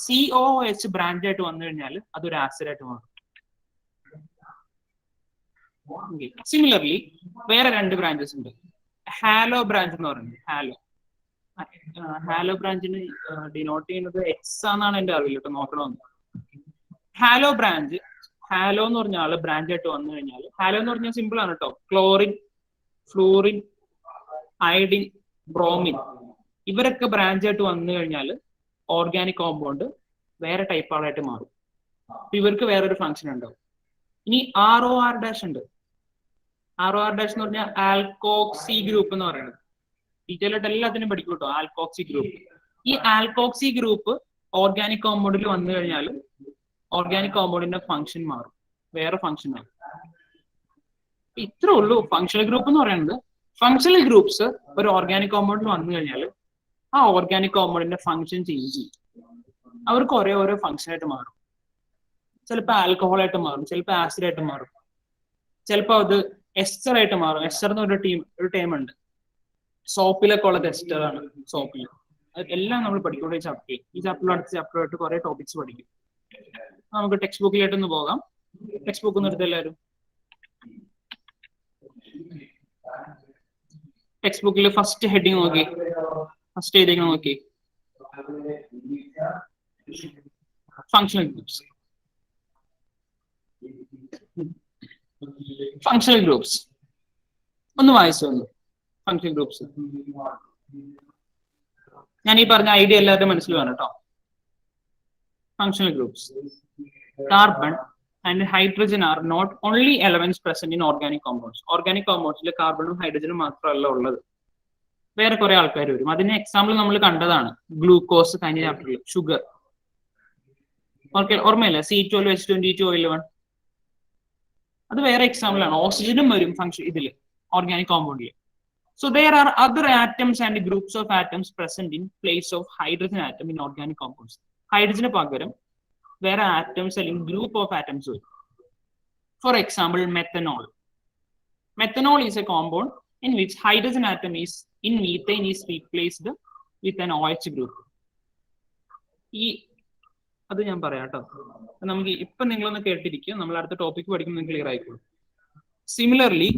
COOH ബ്രാഞ്ച് ആയിട്ട് വന്നു കഴിഞ്ഞാൽ അതൊരു ആസിഡ് ആയിട്ട് മാറും. സിമിലർലി വേറെ രണ്ട് ബ്രാഞ്ചസ് ഉണ്ട്. ഹാലോ ബ്രാഞ്ച് എന്ന് പറയുന്നത്. ഹാലോ ബ്രാഞ്ചിന് ഡിനോട്ട് ചെയ്യുന്നത് എക്സ് ആണെന്നാണ് എന്റെ അറിവില്ല കേട്ടോ, നോക്കണമെന്ന്. ഹാലോ ബ്രാഞ്ച്, ഹാലോ എന്ന് പറഞ്ഞ ആള് ബ്രാഞ്ച് ആയിട്ട് വന്നു കഴിഞ്ഞാൽ, ഹാലോ എന്ന് പറഞ്ഞാൽ സിമ്പിൾ ആണ് കേട്ടോ. ക്ലോറിൻ, ഫ്ലൂറിൻ, അയഡിൻ, ബ്രോമിൻ ഇവരൊക്കെ ബ്രാഞ്ച് ആയിട്ട് വന്നു കഴിഞ്ഞാൽ ഓർഗാനിക് കോമ്പൗണ്ട് വേറെ ടൈപ്പ് ആളായിട്ട് മാറും. ഇവർക്ക് വേറൊരു ഫംഗ്ഷൻ ഉണ്ടാവും. ഇനി ROR ഡാഷ് ഉണ്ട്. ROR ഡാഷ് എന്ന് പറഞ്ഞാൽ ആൽക്കോക്സി ഗ്രൂപ്പ് എന്ന് പറയുന്നത്. ഡീറ്റെയിൽ ആയിട്ട് എല്ലാത്തിനും പഠിക്കും കേട്ടോ, ആൽക്കോക്സി ഗ്രൂപ്പ്. ഈ ആൽക്കോക്സി ഗ്രൂപ്പ് ഓർഗാനിക് കോമ്പൗണ്ടിൽ വന്നു കഴിഞ്ഞാൽ ഓർഗാനിക് കോമ്പൗണ്ടിന്റെ ഫംഗ്ഷൻ മാറും, വേറെ ഫംഗ്ഷൻ ആവും. ഇത്രേ ഉള്ളൂ ഫങ്ഷണൽ ഗ്രൂപ്പ് എന്ന് പറയുന്നത്. ഫങ്ഷണൽ ഗ്രൂപ്പ്സ് ഒരു ഓർഗാനിക് കോമ്പൗണ്ടിൽ വന്നു കഴിഞ്ഞാൽ ആ ഓർഗാനിക് കോമ്പൗണ്ടിന്റെ ഫംഗ്ഷൻ ചേഞ്ച് ചെയ്യും. അവർക്ക് ഓരോ ഫംഗ്ഷൻ ആയിട്ട് മാറും. ചിലപ്പോൾ ആൽക്കഹോൾ ആയിട്ട് മാറും, ചിലപ്പോൾ ആസിഡ് ആയിട്ട് മാറും, ചിലപ്പോൾ അത് എസ്റ്റർ ആയിട്ട് മാറും. എസ്റ്റർ എന്ന് ഒരു ടൈം ഉണ്ട്. സോപ്പിലൊക്കെ ഉള്ളത് എസ്റ്റർ ആണ്. സോപ്പിൽ എല്ലാം നമ്മൾ പഠിക്കും ഈ ചാപ്റ്ററിൽ. ഈ ചാപ്റ്ററിൽ അടുത്ത ചാപ്റ്ററായിട്ട് കുറെ ടോപ്പിക്സ് പഠിക്കും. നമുക്ക് ടെക്സ്റ്റ് ബുക്കിലായിട്ടൊന്ന് പോകാം. ടെക്സ്റ്റ് ബുക്ക് ഒന്ന് എടുത്ത് എല്ലാവരും. ടെക്സ്റ്റ് ബുക്കിൽ ഫസ്റ്റ് ഹെഡിങ് നോക്കി, ഫസ്റ്റ് ഹെഡിങ് നോക്കി, ഫങ്ഷണൽ ഗ്രൂപ്പ്സ്. ഫങ്ഷണൽ ഗ്രൂപ്പ്സ് ഒന്ന് വായിച്ചു വന്നു. ഫങ്ഷണൽ ഗ്രൂപ്പ്സ് ഞാൻ ഈ പറഞ്ഞ ഐഡിയ എല്ലാവരും മനസ്സിൽ വേണം കേട്ടോ. Functional groups, carbon and hydrogen are not only elements present in organic compounds. Organic compounds കാർബണും ഹൈഡ്രജനും മാത്രമല്ല ഉള്ളത്, വേറെ കുറെ ആൾക്കാർ വരും. അതിന് എക്സാമ്പിൾ നമ്മൾ കണ്ടതാണ് ഗ്ലൂക്കോസ് കഴിഞ്ഞ ചാപ്റ്ററിൽ, ഷുഗർ. ഓർമ്മയില്ല? C12, H22, O11 അത് വേറെ എക്സാമ്പിൾ ആണ്. ഓക്സിജനും വരും ഫംഗ്ഷൻ ഇതില്, ഓർഗാനിക് കോമ്പൗണ്ടിൽ. So there are other atoms and groups of atoms present in place of hydrogen atom in organic compounds. ഹൈഡ്രജന് പകരം വേറെ ആറ്റംസ് അല്ലെങ്കിൽ ഗ്രൂപ്പ് ഓഫ് ആറ്റംസ് വരും. For example methanol. Methanol is A compound in which hydrogen atom is in methane is replaced with an OH group. അത് ഞാൻ പറയാം കേട്ടോ. നമുക്ക് ഇപ്പൊ നിങ്ങളൊന്ന് കേട്ടിരിക്കും, നമ്മൾ അടുത്ത ടോപ്പിക് പഠിക്കുമ്പോൾ ക്ലിയർ ആയിക്കോളും. സിമിലർലി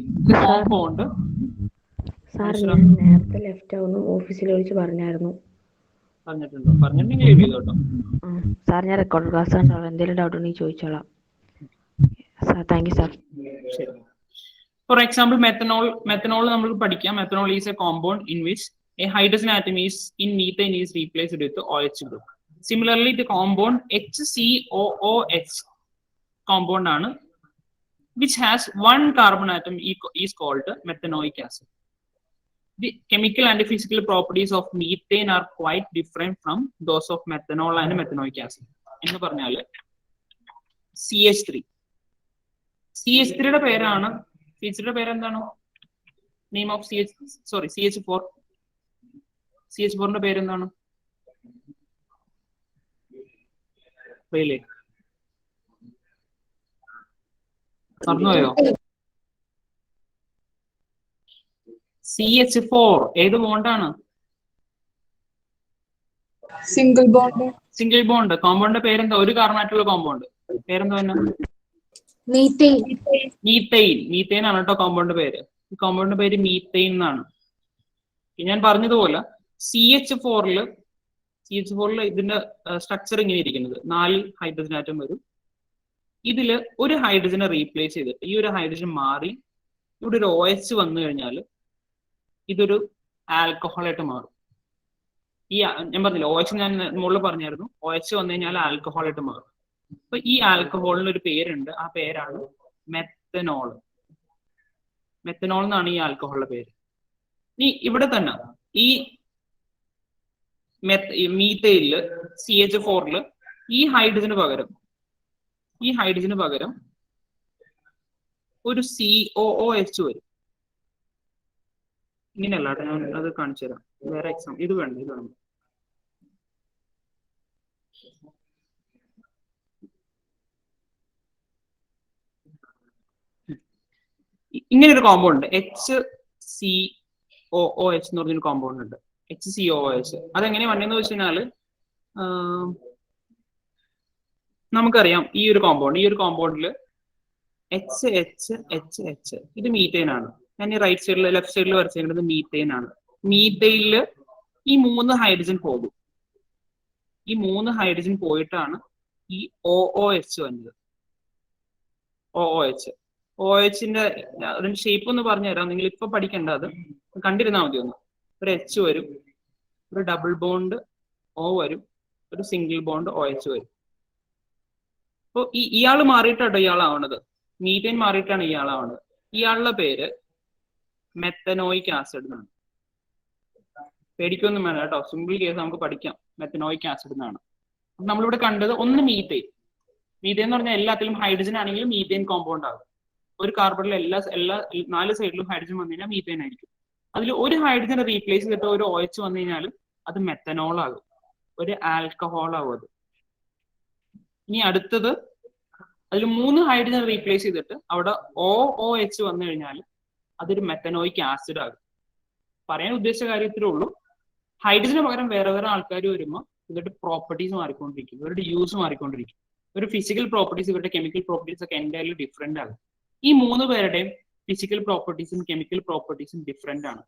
കോമ്പൗണ്ട് നേരത്തെ ലെഫ്റ്റ് ആവുന്നു ഓഫീസിൽ വിളിച്ച് പറഞ്ഞായിരുന്നു. പറഞ്ഞിട്ടുണ്ടെങ്കിൽ എഴുതി കേട്ടോ. സാർ ഞാൻ റെക്കോർഡ് ക്ലാസ് കണ്ടോളാം, എന്തെങ്കിലും ഡൗട്ട് ഉണ്ടെങ്കിൽ ചോദിച്ചോളാം സാർ. Thank you sir. ശരി. ഫോർ എക്സാമ്പിൾ മെത്തനോൾ നമ്മൾ പഠിക്കാം. Methanol is A compound in which a hydrogen atom is in methane is replaced with the OH group. Similarly, the compound HCOOH compound ആണ്, which has one carbon atom is called methanoic acid. The chemical and physical properties of methane are quite different from those of methanol and methanoic acid. എന്ന് പറഞ്ഞാൽ CH3 യുടെ പേരാണ്, CH3 യുടെ പേര് എന്താണ്? Name of CH4. CH4 പേര് എന്താണ്? മറന്നുപോയോ? CH4 ഏത് ബോണ്ടാണ്? Single bond. കോമ്പൗണ്ടിന്റെ പേരെന്താ? ഒരു കാർബണായിട്ടുള്ള കോമ്പൗണ്ട് പേരെന്താ? മീത്തൈൻ ആണ് കേട്ടോ കോമ്പൗണ്ട് പേര്. ഈ കോമ്പൗണ്ട് പേര് മീത്തൈൻ എന്നാണ്. ഞാൻ പറഞ്ഞതുപോലെ CH4 ഇതിന്റെ സ്ട്രക്ചർ ഇങ്ങനെ ഇരിക്കുന്നത്, 4 ഹൈഡ്രജൻ ആറ്റം വരും. ഇതില് ഒരു ഹൈഡ്രജനെ റീപ്ലേസ് ചെയ്തിട്ട് ഈ ഒരു ഹൈഡ്രജൻ മാറി ഇവിടെ ഒരു OH വന്നു കഴിഞ്ഞാൽ ഇതൊരു ആൽക്കഹോളായിട്ട് മാറും. ഞാൻ പറഞ്ഞില്ല, OH ഞാൻ മുകളിൽ പറഞ്ഞായിരുന്നു, OH വന്നു കഴിഞ്ഞാൽ ആൽക്കഹോളായിട്ട് മാറും. അപ്പൊ ഈ ആൽക്കഹോളിന് ഒരു പേരുണ്ട്, ആ പേരാണ് മെത്തനോൾ. മെത്തനോൾ എന്നാണ് ഈ ആൽക്കഹോളിന്റെ പേര്. ഇനി ഇവിടെ തന്നെ ഈ മീത്തൈനില് CH4 ഈ ഹൈഡ്രജന് പകരം ഒരു COOH വരും. ഇങ്ങനെയല്ല കേട്ടോ, ഞാൻ അത് കാണിച്ചു തരാം. വേറെ എക്സാം ഇത് വേണ്ട. ഇങ്ങനെ ഒരു കോമ്പൗണ്ട് HCOOH എന്ന് പറഞ്ഞൊരു കോമ്പൗണ്ട് ഉണ്ട്. HCOOH അതെങ്ങനെ വന്നെന്ന് വെച്ച് കഴിഞ്ഞാല് നമുക്കറിയാം ഈ ഒരു കോമ്പൗണ്ടിൽ HH ഇത് മീത്തൈൻ ആണ്. ഞാൻ ഈ ലെഫ്റ്റ് സൈഡിൽ വരച്ചേക്കുന്നത് മീത്തൈൻ ആണ്. മീത്തൈനില് ഈ 3 ഹൈഡ്രജൻ പോകും. ഈ 3 ഹൈഡ്രജൻ പോയിട്ടാണ് ഈ OOH വന്നത്. OHന്റെ അതിന്റെ ഷേപ്പ് ഒന്ന് പറഞ്ഞുതരാം. നിങ്ങൾ ഇപ്പൊ പഠിക്കേണ്ട, അത് കണ്ടിരുന്നാൽ മതി. ഒന്ന് ഒരു H വരും, ഒരു ഡബിൾ ബോണ്ട് O വരും, ഒരു സിംഗിൾ ബോണ്ട് OH വരും. അപ്പൊ ഇയാള് മാറിയിട്ടാട്ടോ ഇയാളാവണത്. മീഥേൻ മാറിയിട്ടാണ് ഇയാളാവണത്. ഇയാളുടെ പേര് മെത്തനോയിക് ആസിഡ് എന്നാണ്. പേടിക്കൊന്നും വേണം കേട്ടോ, സിമ്പിൾ കേസ് നമുക്ക് പഠിക്കാം. മെത്തനോയിക് ആസിഡ് എന്നാണ്. അപ്പൊ നമ്മളിവിടെ കണ്ടത് ഒന്ന് മീഥേൻ എന്ന് പറഞ്ഞാൽ എല്ലാത്തിലും ഹൈഡ്രജൻ ആണെങ്കിലും മീഥേൻ കോമ്പൗണ്ട് ആകും. ഒരു കാർബണിലെ എല്ലാ 4 സൈഡിലും ഹൈഡ്രജൻ വന്നു കഴിഞ്ഞാൽ മീഥേൻ ആയിരിക്കും. അതിൽ ഒരു ഹൈഡ്രജനെ റീപ്ലേസ് ചെയ്തിട്ട് ഒരു OH വന്നു കഴിഞ്ഞാൽ അത് മെത്തനോൾ ആകും, ഒരു ആൽക്കഹോൾ ആകും അത്. ഇനി അടുത്തത് അതിൽ 3 ഹൈഡ്രജൻ റീപ്ലേസ് ചെയ്തിട്ട് അവിടെ OOH വന്നു കഴിഞ്ഞാൽ അതൊരു മെത്തനോയിക് ആസിഡ് ആകും. പറയാൻ ഉദ്ദേശിച്ച കാര്യത്തിലേ ഉള്ളൂ. ഹൈഡ്രജന് പകരം വേറെ ആൾക്കാർ വരുമ്പോൾ ഇവരുടെ പ്രോപ്പർട്ടീസ് മാറിക്കൊണ്ടിരിക്കും, ഇവരുടെ യൂസ് മാറിക്കൊണ്ടിരിക്കും. ഒരു ഫിസിക്കൽ പ്രോപ്പർട്ടീസ്, ഇവരുടെ കെമിക്കൽ പ്രോപ്പർട്ടീസ് ഒക്കെ എൻ്റയർലി ഡിഫറെന്റ് ആകും. ഈ 3 പേരുടെയും ഫിസിക്കൽ പ്രോപ്പർട്ടീസും കെമിക്കൽ പ്രോപ്പർട്ടീസും ഡിഫറെന്റ് ആണ്.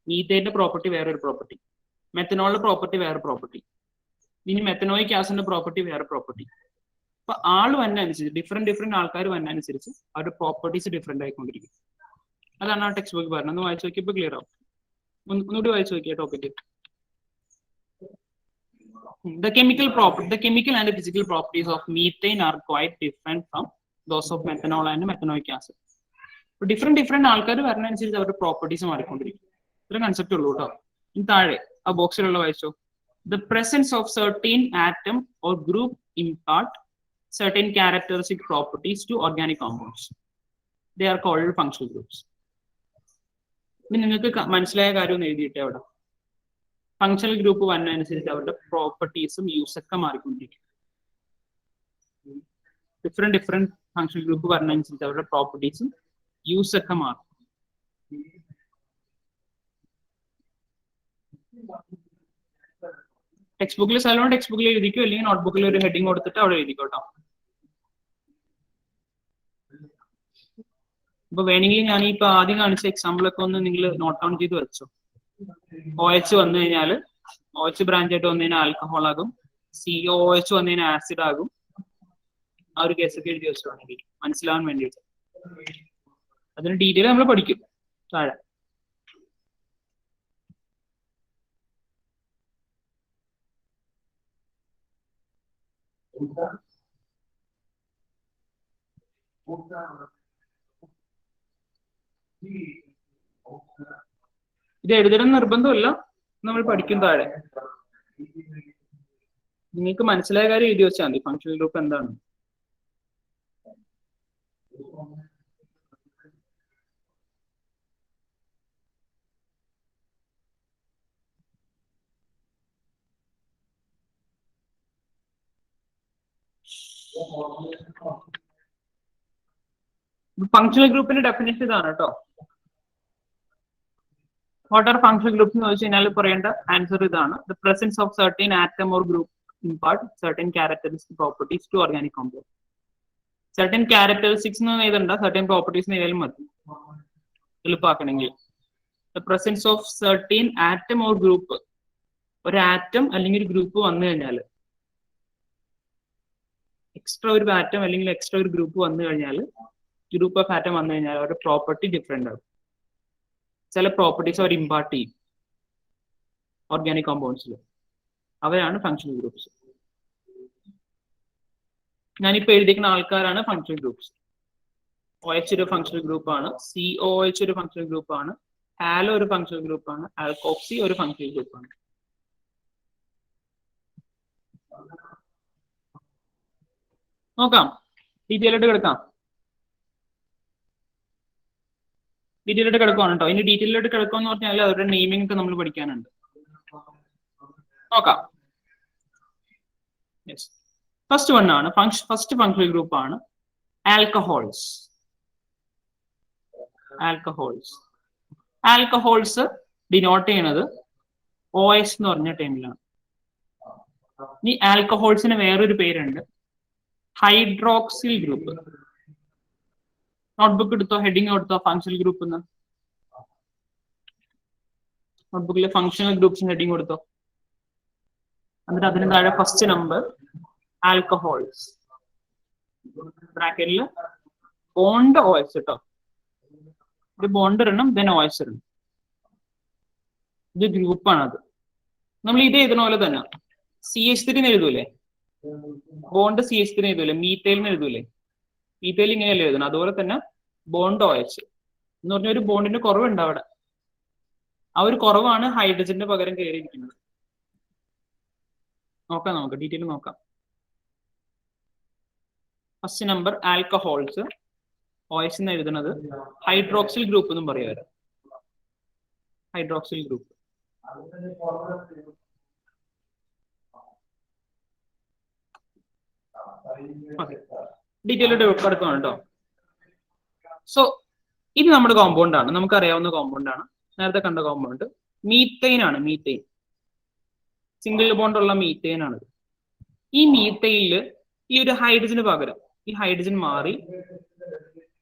മീഥേന്റെ പ്രോപ്പർട്ടി വേറൊരു പ്രോപ്പർട്ടി, മെത്തനോളിന്റെ പ്രോപ്പർട്ടി വേറെ പ്രോപ്പർട്ടി, ഇനി മെത്തനോയിക് ആസിഡിന്റെ പ്രോപ്പർട്ടി വേറെ പ്രോപ്പർട്ടി. അപ്പൊ ആള് വന്നനുസരിച്ച് ഡിഫറെന്റ് ആൾക്കാർ വന്നനുസരിച്ച് അവരുടെ പ്രോപ്പർട്ടീസ് ഡിഫറെന്റ് ആയിക്കൊണ്ടിരിക്കും. അതാണ് ആ ടെക്സ്റ്റ് ബുക്ക് പറഞ്ഞത്. ഒന്ന് വായിച്ചു നോക്കിയപ്പോൾ ക്ലിയർ ആവും. ഒന്നുകൂടി വായിച്ചു നോക്കിയ topic. The chemical and the physical properties of methane are quite different from those of methanol and methanoic acid. Different ആൾക്കാർ വരുന്നതനുസരിച്ച് അവരുടെ പ്രോപ്പർട്ടീസ് മാറിക്കൊണ്ടിരിക്കും. ഇത്ര കൺസെപ്റ്റ് ഉള്ളൂ കേട്ടോ. ഇനി താഴെ ആ ബോക്സിലുള്ള വായിച്ചോ. The presence of certain atom or group impart certain characteristic properties to organic compounds. They are called functional groups. ഇനി നിങ്ങൾക്ക് മനസ്സിലായ കാര്യം ഒന്ന് എഴുതിയിട്ടേ അവിടെ. ഫങ്ഷണൽ ഗ്രൂപ്പ് വന്നതനുസരിച്ച് അവരുടെ പ്രോപ്പർട്ടീസും യൂസ് ഒക്കെ മാറിക്കൊണ്ടിരിക്കും. ഡിഫറെന്റ് ഫങ്ഷണൽ ഗ്രൂപ്പ് വരുന്നതനുസരിച്ച് അവരുടെ പ്രോപ്പർട്ടീസും യൂസ് ഒക്കെ മാറും. ടെക്സ്റ്റ് ബുക്കിൽ സ്ഥലം ടെക്സ്റ്റ് ബുക്കിൽ എഴുതിക്കോ, അല്ലെങ്കിൽ നോട്ട്ബുക്കിൽ ഒരു ഹെഡിങ് കൊടുത്തിട്ട് അവിടെ എഴുതിക്കോട്ടോ. ഇപ്പൊ വേണമെങ്കിൽ ഞാൻ ഇപ്പൊ ആദ്യം കാണിച്ച എക്സാമ്പിളൊക്കെ ഒന്ന് നിങ്ങൾ നോട്ട് ഡൗൺ ചെയ്ത് വെച്ചോ. OH വന്നു കഴിഞ്ഞാൽ OH ബ്രാഞ്ച് ആയിട്ട് വന്നു കഴിഞ്ഞാൽ ആൽക്കഹോൾ ആകും, COOH വന്നു കഴിഞ്ഞാൽ ആസിഡ് ആകും. ആ ഒരു കേസൊക്കെ എഴുതി വെച്ചിട്ടുണ്ടെങ്കിൽ മനസ്സിലാവാൻ വേണ്ടിയിട്ട്. അതിന് ഡീറ്റെയിൽ നമ്മൾ പഠിക്കും താഴെ. ഇത് എഴുതണം നിർബന്ധമില്ല, നമ്മൾ പഠിക്കും താഴെ. നിങ്ങൾക്ക് മനസ്സിലായ കാര്യം എഴുതി വെച്ചാൽ മതി. ഫങ്ഷണൽ ഗ്രൂപ്പ് എന്താണ്? ഫങ്ഷണൽ ഗ്രൂപ്പിന്റെ ഡെഫിനേഷൻ ഇതാണ് കേട്ടോ. വാട്ട് ആർ ഫങ്ഷണൽ ഗ്രൂപ്പ്സ് എന്ന് ചോദിച്ചു കഴിഞ്ഞാൽ പറയേണ്ട ആൻസർ ഇതാണ്. The presence of certain atom or group impart certain characteristic properties to organic compound. Certain characteristics എന്ന് എഴുതണ്ട, certain properties എന്ന് എഴുതിയാലും മതി എളുപ്പമാക്കണമെങ്കിൽ. The presence of certain atom or group, ഒരു ആറ്റം അല്ലെങ്കിൽ ഒരു ഗ്രൂപ്പ് വന്നു കഴിഞ്ഞാൽ, എക്സ്ട്രാ ഒരു ആറ്റം അല്ലെങ്കിൽ എക്സ്ട്രാ ഒരു ഗ്രൂപ്പ് വന്നു കഴിഞ്ഞാൽ, ഗ്രൂപ്പ് ഓഫ് ആറ്റം വന്നു കഴിഞ്ഞാൽ അവരുടെ പ്രോപ്പർട്ടി ഡിഫറെന്റ് ആകും. ചില പ്രോപ്പർട്ടീസ് അവർ ഇമ്പാർട്ട് ചെയ്യും ഓർഗാനിക് കോമ്പൗണ്ട്സിൽ. അവരാണ് ഫങ്ഷണൽ ഗ്രൂപ്പ്സ്. ഞാനിപ്പോൾ എഴുതിക്കുന്ന ആൾക്കാരാണ് ഫങ്ഷണൽ ഗ്രൂപ്പ്സ്. OH ഒരു ഫങ്ഷണൽ ഗ്രൂപ്പാണ്, COOH ഒരു ഫങ്ഷണൽ ഗ്രൂപ്പാണ്, ഹാലോ ഒരു ഫങ്ഷണൽ ഗ്രൂപ്പാണ്, ആൽക്കോക്സി ഒരു ഫങ്ഷണൽ ഗ്രൂപ്പാണ്. നോക്കാം, ഡീറ്റെയിലായിട്ട് കിടക്കാം. ഡീറ്റെയിലായിട്ട് കിടക്കുവാണ് കേട്ടോ. ഇനി ഡീറ്റെയിലായിട്ട് കിടക്കുമെന്ന് പറഞ്ഞാൽ അവരുടെ നെയിമിംഗ് ഒക്കെ നമ്മൾ പഠിക്കാനുണ്ട്. നോക്കാം. ഫസ്റ്റ് വൺ ആണ് ഫസ്റ്റ് ഫങ്ഷണൽ ഗ്രൂപ്പ് ആണ് ആൽക്കഹോൾസ്. ആൽക്കഹോൾസ് ഡിനോട്ട് ചെയ്യുന്നത് OH എന്ന് പറഞ്ഞ ടൈമിലാണ്. ഈ ആൽക്കഹോൾസിന് വേറൊരു പേരുണ്ട്, ഹൈഡ്രോക്സിൽ ഗ്രൂപ്പ്. നോട്ട്ബുക്ക് എടുത്തോ, ഹെഡിങ് എടുത്തോ, ഫങ്ഷണൽ ഗ്രൂപ്പ് എന്ന്. നോട്ട്ബുക്കിൽ ഫങ്ഷണൽ ഗ്രൂപ്പ്സ് ഹെഡിങ് കൊടുത്തോ. എന്നിട്ട് അതിന് താഴെ ഫസ്റ്റ് നമ്പർ ആൽക്കഹോൾസ്, ബ്രാക്കറ്റിൽ ബോണ്ട് OH കേട്ടോ. ഒരു ബോണ്ട് ഇടണം, ദെൻ OH ഇടണം. ഇത് ഗ്രൂപ്പാണ്. അത് നമ്മൾ ഇത് എഴുതുന്ന പോലെ തന്നെ CH3 എഴുതൂലേ, ബോണ്ട് CH3 എഴുതൂലേ, മീത്തൈൽ എഴുതൂലേ. മീത്തൈൽ ഇങ്ങനെയല്ലേ എഴുതണം. അതുപോലെ തന്നെ ബോണ്ട് OH എന്ന് പറഞ്ഞ ഒരു ബോണ്ടിന്റെ കുറവുണ്ട് അവിടെ. ആ ഒരു കുറവാണ് ഹൈഡ്രജന്റെ പകരം കയറിയിരിക്കുന്നത്. നോക്കാം, നമുക്ക് ഡീറ്റെയിൽ നോക്കാം. ഫസ്റ്റ് നമ്പർ ആൽക്കഹോൾസ്, OH എന്ന് എഴുതുന്നത് ഹൈഡ്രോക്സിൽ ഗ്രൂപ്പ് എന്നും പറയുക. Hydroxyl group. ഡീറ്റെയിലായിട്ട് എടുക്കണം കേട്ടോ. സോ ഇത് നമ്മുടെ കോമ്പൗണ്ട് ആണ്, നമുക്കറിയാവുന്ന കോമ്പൗണ്ട് ആണ്, നേരത്തെ കണ്ട കോമ്പൗണ്ട്. മീത്തൈൻ ആണ്. മീത്തൈൻ സിംഗിൾ ബോണ്ട് ഉള്ള മീത്തൈൻ ആണ്. ഈ മീത്തൈനിൽ ഈ ഒരു ഹൈഡ്രജന് പകരം ഈ ഹൈഡ്രജൻ മാറി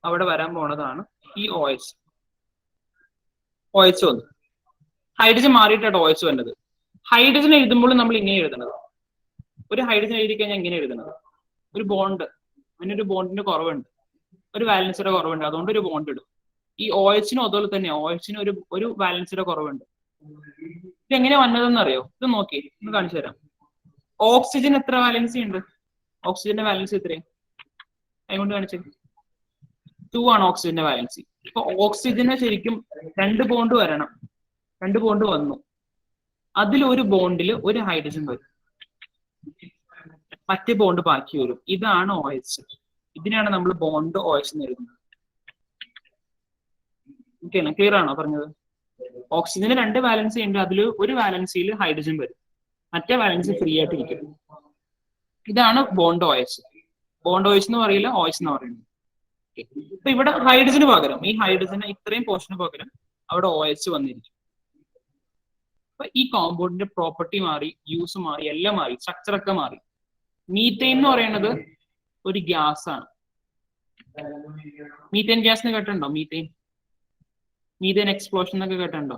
അവിടെ വരാൻ പോണതാണ് ഈ OH. OH വന്നു, ഹൈഡ്രജൻ മാറിയിട്ടാണ് OH വന്നത്. ഹൈഡ്രജൻ എഴുതുമ്പോൾ നമ്മൾ ഇങ്ങനെ എഴുതണത്. ഒരു ഹൈഡ്രജൻ എഴുതി കഴിഞ്ഞാൽ ഇങ്ങനെ എഴുതണത്. ഒരു ബോണ്ട്, അതിനൊരു ബോണ്ടിന്റെ കുറവുണ്ട്, ഒരു വാലൻസിയുടെ കുറവുണ്ട്, അതുകൊണ്ട് ഒരു ബോണ്ട് ഇടും. ഈ OH-നും അതുപോലെ തന്നെ OH-ന് ഒരു വാലൻസിയുടെ കുറവുണ്ട്. ഇത് എങ്ങനെയാ വന്നതെന്ന് അറിയോ? ഇത് നോക്കി ഒന്ന് കാണിച്ചു തരാം. ഓക്സിജൻ എത്ര വാലൻസി ഉണ്ട്? ഓക്സിജന്റെ വാലൻസി എത്രയാണ്? അതുകൊണ്ട് കാണിച്ചത് 2 ആണ് ഓക്സിജന്റെ വാലൻസി. ഇപ്പൊ ഓക്സിജന് ശരിക്കും 2 ബോണ്ട് വരണം. 2 ബോണ്ട് വന്നു, അതിലൊരു ബോണ്ടിൽ ഒരു ഹൈഡ്രജൻ വരും, മറ്റേ ബോണ്ട് ബാക്കി വരും. ഇതാണ് OH. ഇതിനാണ് നമ്മൾ ബോണ്ട് OH എന്ന് എഴുതുന്നത്. ഓക്കെ, ക്ലിയർ ആണോ പറഞ്ഞത്? ഓക്സിജന് 2 വാലൻസി ഉണ്ട്, അതിൽ ഒരു വാലൻസിയിൽ ഹൈഡ്രജൻ വരും, മറ്റേ വാലൻസി ഫ്രീ ആയിട്ട് ഇരിക്കും. ഇതാണ് ബോണ്ട് OH. ബോണ്ട് OH എന്ന് പറയില്ല, OH എന്ന് പറയുന്നത്. ഇപ്പൊ ഇവിടെ ഹൈഡ്രജന് പകരം, ഈ ഹൈഡ്രജന് ഇത്രയും പോർഷന് പകരം അവിടെ OH വന്നിരിക്കും. അപ്പൊ ഈ കോമ്പൗണ്ടിന്റെ പ്രോപ്പർട്ടി മാറി, യൂസ് മാറി, എല്ലാം മാറി, സ്ട്രക്ചർ ഒക്കെ മാറി. മീത്തൈൻ എന്ന് പറയുന്നത് ഒരു ഗ്യാസ് ആണ്. മീത്തൈൻ ഗ്യാസ് കേട്ടിട്ടുണ്ടോ? മീത്തൈൻ എക്സ്പ്ലോഷൻ എന്നൊക്കെ കേട്ടിട്ടുണ്ടോ?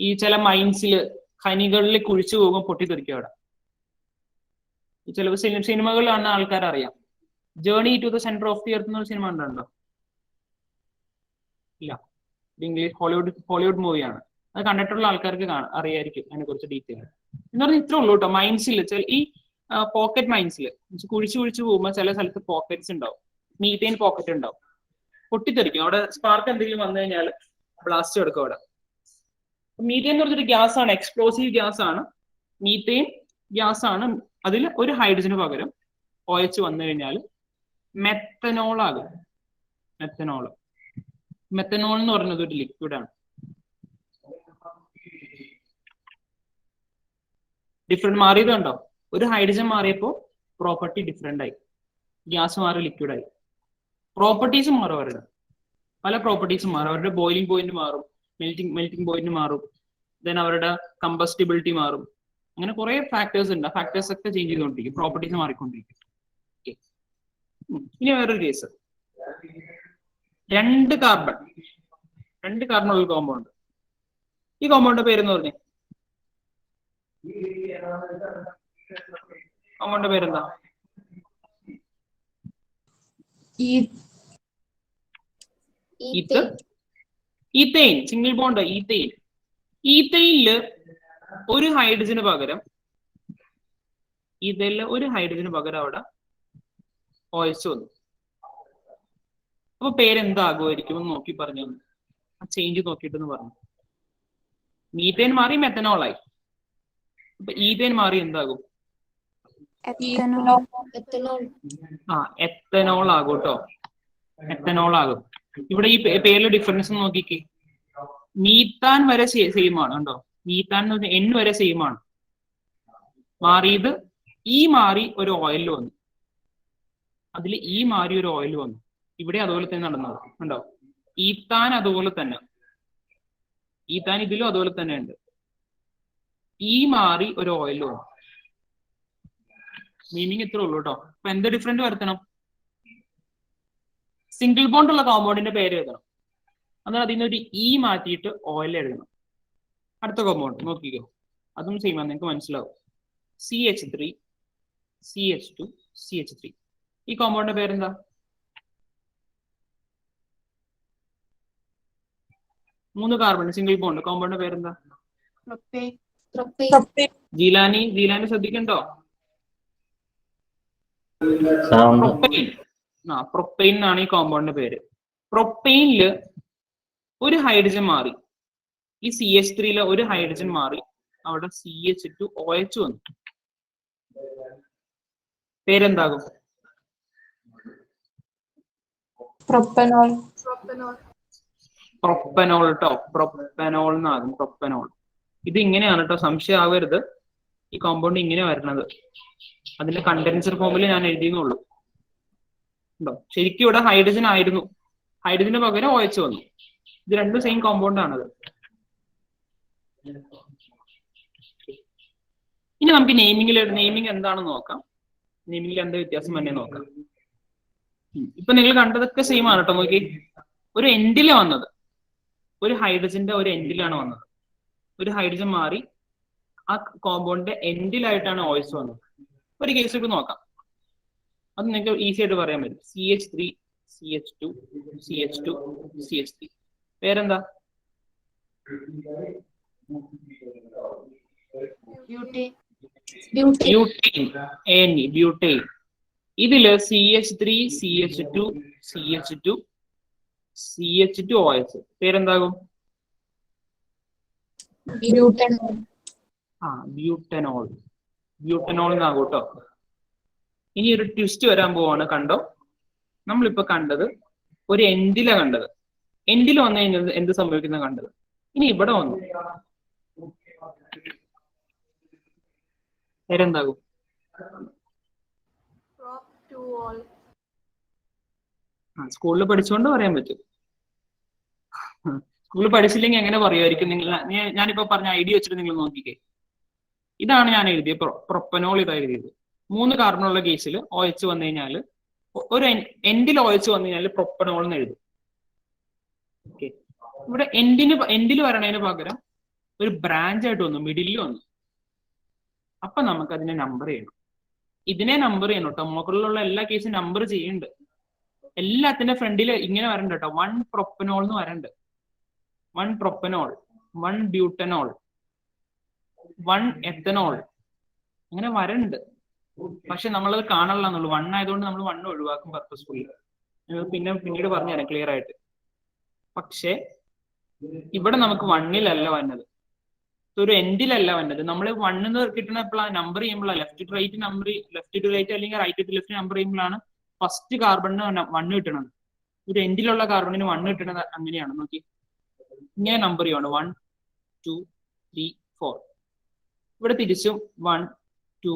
ഈ ചില മൈൻസിൽ ഖനികളിൽ കുഴിച്ചു പോകുമ്പോൾ പൊട്ടിത്തെറിക്കും അവിടെ. ചില സിനിമകളിൽ കാണുന്ന ആൾക്കാർ അറിയാം. Journey to the centre of the earth എന്നൊരു സിനിമ ഉണ്ടോ? ഇല്ല, ഇത് ഇംഗ്ലീഷ് ഹോളിവുഡ് മൂവിയാണ്. അത് കണ്ടിട്ടുള്ള ആൾക്കാർക്ക് അറിയായിരിക്കും അതിനെ കുറിച്ച് ഡീറ്റെയിൽ. എന്ന് പറഞ്ഞാൽ ഇത്രേ ഉള്ളൂ കേട്ടോ. മൈൻസിൽ ഈ പോക്കറ്റ് മൈൻസിൽ കുഴിച്ചു പോകുമ്പോൾ ചില സ്ഥലത്ത് പോക്കറ്റ്സ് ഉണ്ടാവും, മീത്തേൻ പോക്കറ്റ് ഉണ്ടാവും, പൊട്ടിത്തെറിക്കും. അവിടെ സ്പാർക്ക് എന്തെങ്കിലും വന്നു കഴിഞ്ഞാൽ ബ്ലാസ്റ്റ് എടുക്കും അവിടെ. മീത്തേൻ എന്ന് പറഞ്ഞൊരു ഗ്യാസ് ആണ്, എക്സ്പ്ലോസീവ് ഗ്യാസ് ആണ്, മീത്തേൻ ഗ്യാസ് ആണ്. അതിൽ ഒരു ഹൈഡ്രജന് പകരം OH വന്നു കഴിഞ്ഞാൽ മെത്തനോൾ ആകും. മെത്തനോൾ എന്ന് പറയുന്നത് ഒരു ലിക്വിഡാണ്. ഡിഫറെന്റ് മാറിയത് കണ്ടോ? ഒരു ഹൈഡ്രജൻ മാറിയപ്പോൾ പ്രോപ്പർട്ടി ഡിഫറെന്റ് ആയി, ഗ്യാസ് മാറി ലിക്വിഡായി. പ്രോപ്പർട്ടീസ് മാറും, അവരുടെ പല പ്രോപ്പർട്ടീസും മാറും. അവരുടെ ബോയിലിംഗ് പോയിന്റ് മാറും, മെൽറ്റിംഗ് പോയിന്റ് മാറും, ദെൻ അവരുടെ കമ്പസ്റ്റിബിലിറ്റി മാറും. അങ്ങനെ കുറെ ഫാക്ടേഴ്സ് ഉണ്ട്. ആ ഫാക്ടേഴ്സ് ഒക്കെ ചേഞ്ച് ചെയ്തുകൊണ്ടിരിക്കും, പ്രോപ്പർട്ടീസ് മാറിക്കൊണ്ടിരിക്കും. ഇനി വേറൊരു കേസ്, 2 കാർബൺ ഉള്ള കോമ്പൗണ്ട്. ഈ കോമ്പൗണ്ട് പേരെന്ന് പറഞ്ഞേ, കോമ്പൗണ്ട് പേരെന്താ? ഈത്തൈൻ. Single bond ethane. ഈത്തൈനില് ഒരു ഹൈഡ്രജന് പകരം അവിടെ OH വന്നു. അപ്പൊ പേരെന്താകുമായിരിക്കും എന്ന് നോക്കി പറഞ്ഞു, ആ ചേഞ്ച് നോക്കിയിട്ടെന്ന് പറഞ്ഞു. മീത്തേൻ മാറി മെത്തനോളായി. അപ്പൊ ഈതേൻ മാറി എന്താകും? എത്തനോൾ ആകും കേട്ടോ, എത്തനോൾ ആകും. ഇവിടെ ഈ പേരിലെ ഡിഫറൻസ് നോക്കിക്കേ. മീത്താൻ വരെ സെയിം ആണ് കണ്ടോ, മീത്താൻ എന്ന് പറഞ്ഞാൽ N വരെ സെയിം ആണ്. മാറിയത് മാറി ഒരു ഓയിൽ വന്നു, അതിൽ മാറി ഒരു ഓയിൽ വന്നു. ഇവിടെ അതുപോലെ തന്നെ നടന്നത് കണ്ടോ. ഈത്താൻ അതുപോലെ തന്നെ, ഈത്താൻ ഇതിലും അതുപോലെ തന്നെ ഉണ്ട്. മാറി ഒരു ഓയിൽ വന്നു. മീനിങ് ഇത്രേ ഉള്ളൂ കേട്ടോ. അപ്പൊ എന്ത് ഡിഫറെന്റ് വരുത്തണം? സിംഗിൾ ബോണ്ട് ഉള്ള കോമ്പൗണ്ടിന്റെ പേര് എഴുതണം. എന്നാൽ അതിൽ നിന്ന് ഒരു മാറ്റിയിട്ട് ഓയിൽ എഴുതണം. അടുത്ത കോമ്പൗണ്ട് നോക്കിക്കോ, അതും സെയിം ആണ്, നിങ്ങൾക്ക് മനസ്സിലാവും. CH3 CH2 CH3. ഈ കോമ്പൗണ്ടിന്റെ പേരെന്താ? മൂന്ന് കാർബൺ സിംഗിൾ ബോണ്ട് കോമ്പൗണ്ടിന്റെ പേരെന്താ? ജീലാനി ശ്രദ്ധിക്കണ്ടോ? പ്രൊപ്പൈൻ എന്നാണ് ഈ കോമ്പൗണ്ടിന്റെ പേര്. പ്രൊപ്പൈനില് ഒരു ഹൈഡ്രജൻ മാറി, ഈ CH3 ഒരു ഹൈഡ്രജൻ മാറി, അവിടെ CH2OH വന്നു. പേരെന്താകും? പ്രൊപ്പനോൾ കേട്ടോ, പ്രൊപ്പനോൾ എന്നാകും, പ്രൊപ്പനോൾ. ഇത് ഇങ്ങനെയാണ് കേട്ടോ, സംശയം ആവരുത്. ഈ കോമ്പൗണ്ട് ഇങ്ങനെ വരണത് അതിന്റെ കണ്ടൻസർ ഫോമിൽ ഞാൻ എഴുതിയെന്നുള്ളൂ ഉണ്ടോ. ശരിക്കും ഇവിടെ ഹൈഡ്രജൻ ആയിരുന്നു, ഹൈഡ്രജന് പകരം OH വന്നു. ഇത് രണ്ടും സെയിം കോമ്പൗണ്ട് ആണത്. ഇനി നമുക്ക് നെയിമിംഗ് എന്താണെന്ന് നോക്കാം. നെയിമിംഗിൽ എന്താ വ്യത്യാസം തന്നെ നോക്കാം. ഇപ്പൊ നിങ്ങൾ കണ്ടതൊക്കെ സെയിം ആണ് കേട്ടോ. നോക്കി, ഒരു എൻഡിലാണ് വന്നത്, ഒരു ഹൈഡ്രജന്റെ ഒരു എൻഡിലാണ് വന്നത്. ഒരു ഹൈഡ്രജൻ മാറി ആ കോമ്പൗണ്ടിന്റെ എൻഡിലായിട്ടാണ് OH വന്നത്. ഒരു കേസ് ഒക്കെ നോക്കാം, അത് നിങ്ങൾക്ക് ഈസി ആയിട്ട് പറയാൻ പറ്റും. CH3 CH2 CH2 CH3. പേരെന്താ? ബ്യൂട്ടൈൻ. ഇതില് CH3 CH2 CH2 CH2OH. പേരെന്താകും? Butanol. Butanol എന്നാകും കേട്ടോ. ഇനി ഒരു ട്വിസ്റ്റ് വരാൻ പോവാണ്, കണ്ടോ. നമ്മളിപ്പോ കണ്ടത് ഒരു എൻഡിലാണ് കണ്ടത്. എൻഡിൽ വന്നു കഴിഞ്ഞാൽ എന്ത് സംഭവിക്കുന്ന കണ്ടത്. ഇനി ഇവിടെ വന്നു, പേരെന്താകും? സ്കൂളിൽ പഠിച്ചുകൊണ്ട് പറയാൻ പറ്റും. സ്കൂളിൽ പഠിച്ചില്ലെങ്കിൽ എങ്ങനെ പറയുമായിരിക്കും നിങ്ങൾ? ഞാനിപ്പോ പറഞ്ഞ ഐഡിയ വെച്ചിട്ട് നിങ്ങൾ നോക്കിക്കേ. ഇതാണ് ഞാൻ എഴുതിയത്, പ്രൊപ്പനോൾ ഇതാ എഴുതിയത്. 3 കാർബണുള്ള കേസിൽ OH വന്നു കഴിഞ്ഞാൽ, ഒരു എൻഡിൽ OH വന്നു കഴിഞ്ഞാൽ പ്രൊപ്പനോൾ എന്ന് എഴുതും. ഓക്കെ, ഇവിടെ എൻഡിൽ വരണതിന് പകരം ഒരു ബ്രാഞ്ച് ആയിട്ട് വന്നു, മിഡിലിൽ വന്നു. അപ്പൊ നമുക്ക് അതിനെ നമ്പർ ചെയ്യണം. ഇതിനെ നമ്പർ ചെയ്യണം കേട്ടോ. മുകളിലുള്ള എല്ലാ കേസും നമ്പർ ചെയ്യുന്നുണ്ട്. എല്ലാത്തിന്റെ ഫ്രണ്ടിൽ ഇങ്ങനെ വരണ്ട കേട്ടോ, 1 പ്രൊപ്പനോൾ എന്ന് വരണ്ട്. 1 പ്രൊപ്പനോൾ, 1 ബ്യൂട്ടനോൾ, 1 എത്തനോൾ, അങ്ങനെ വരണ്ട്. പക്ഷെ നമ്മളത് കാണല്ല എന്നുള്ളൂ. 1 ആയതുകൊണ്ട് നമ്മൾ 1 ഒഴിവാക്കും പർപ്പസ്ഫുള്ളി. പിന്നീട് പറഞ്ഞുതരാം ക്ലിയർ ആയിട്ട്. പക്ഷെ ഇവിടെ നമുക്ക് 1-ലല്ല വന്നത്, ഒരു എൻഡിലല്ല വന്നത്. നമ്മൾ 1 എന്ന് കിട്ടുന്ന എപ്പോഴാണ്? നമ്പർ ചെയ്യുമ്പോഴാണ്. Left to right number, left to right അല്ലെങ്കിൽ റൈറ്റ് ടു ലെഫ്റ്റ് നമ്പർ ചെയ്യുമ്പോഴാണ് ഫസ്റ്റ് കാർബണിന് 1 കിട്ടണത്. ഒരു എൻഡിലുള്ള കാർബണിന് 1 കിട്ടണത് അങ്ങനെയാണ്. നോക്കി, ഇങ്ങനെ നമ്പർ ചെയ്യുവാണ് 1 2 3 4. ഇവിടെ തിരിച്ചും 1 2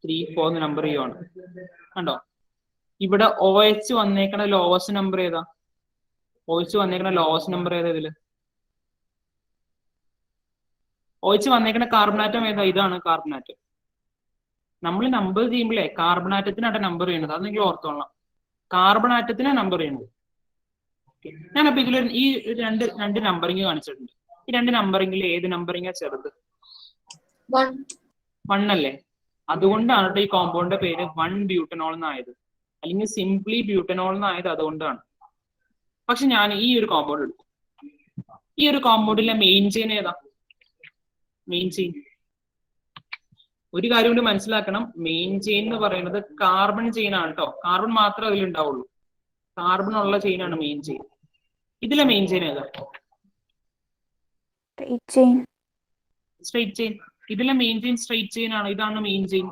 3 4 എന്ന് നമ്പർ ചെയ്യുവാണ്. കണ്ടോ? ഇവിടെ OH വന്നേക്കണ ലോവസ്റ്റ് നമ്പർ ഏതാ? OH വന്നേക്കണ ലോവസ്റ്റ് നമ്പർ ഏതാ ഇതില്? OH വന്നേക്കണ കാർബണാറ്റം ഏതാ? ഇതാണ് കാർബണാറ്റം. നമ്മൾ നമ്പർ ചെയ്യുമ്പോഴേ കാർബണാറ്റത്തിനാണ് നമ്പർ ചെയ്യണത്. അത് നിങ്ങൾ ഓർത്തോളാം. കാർബണാറ്റത്തിനാണ് നമ്പർ ചെയ്യണത്. ഞാനപ്പോ ഇതിൽ ഈ രണ്ട് നമ്പറിങ് കാണിച്ചിട്ടുണ്ട്. ഈ 2 നമ്പറിങ്ങിൽ ഏത് നമ്പറിങ്ങാ ചെറുത്? 1 അല്ലേ? അതുകൊണ്ടാണ് ഈ കോമ്പൗണ്ടിന്റെ പേര് 1 ബ്യൂട്ടനോൾ എന്നായത്, അല്ലെങ്കിൽ സിംപ്ലി ബ്യൂട്ടനോൾ എന്നായത് അതുകൊണ്ടാണ്. പക്ഷെ ഞാൻ ഈ ഒരു കോമ്പൗണ്ട് എടുക്കും. ഈ ഒരു കോമ്പൗണ്ടിലെ മെയിൻ ചെയിൻ ഏതാ? മെയിൻ ചെയിൻ, ഒരു കാര്യം കൂടി മനസ്സിലാക്കണം. മെയിൻ ചെയിൻ എന്ന് പറയുന്നത് കാർബൺ ചെയിൻ ആണ് കേട്ടോ. കാർബൺ മാത്രമേ അതിൽ ഉണ്ടാവുള്ളൂ. കാർബൺ ഉള്ള ചെയിനാണ് മെയിൻ ചെയിൻ. ഇതിലെ മെയിൻ ചെയിൻ ഏതാ? Straight chain. ഇതിലെ മെയിൻ ചെയിൻ സ്ട്രൈറ്റ് ചെയിൻ ആണ്. ഇതാണ് മെയിൻ ചെയിൻ.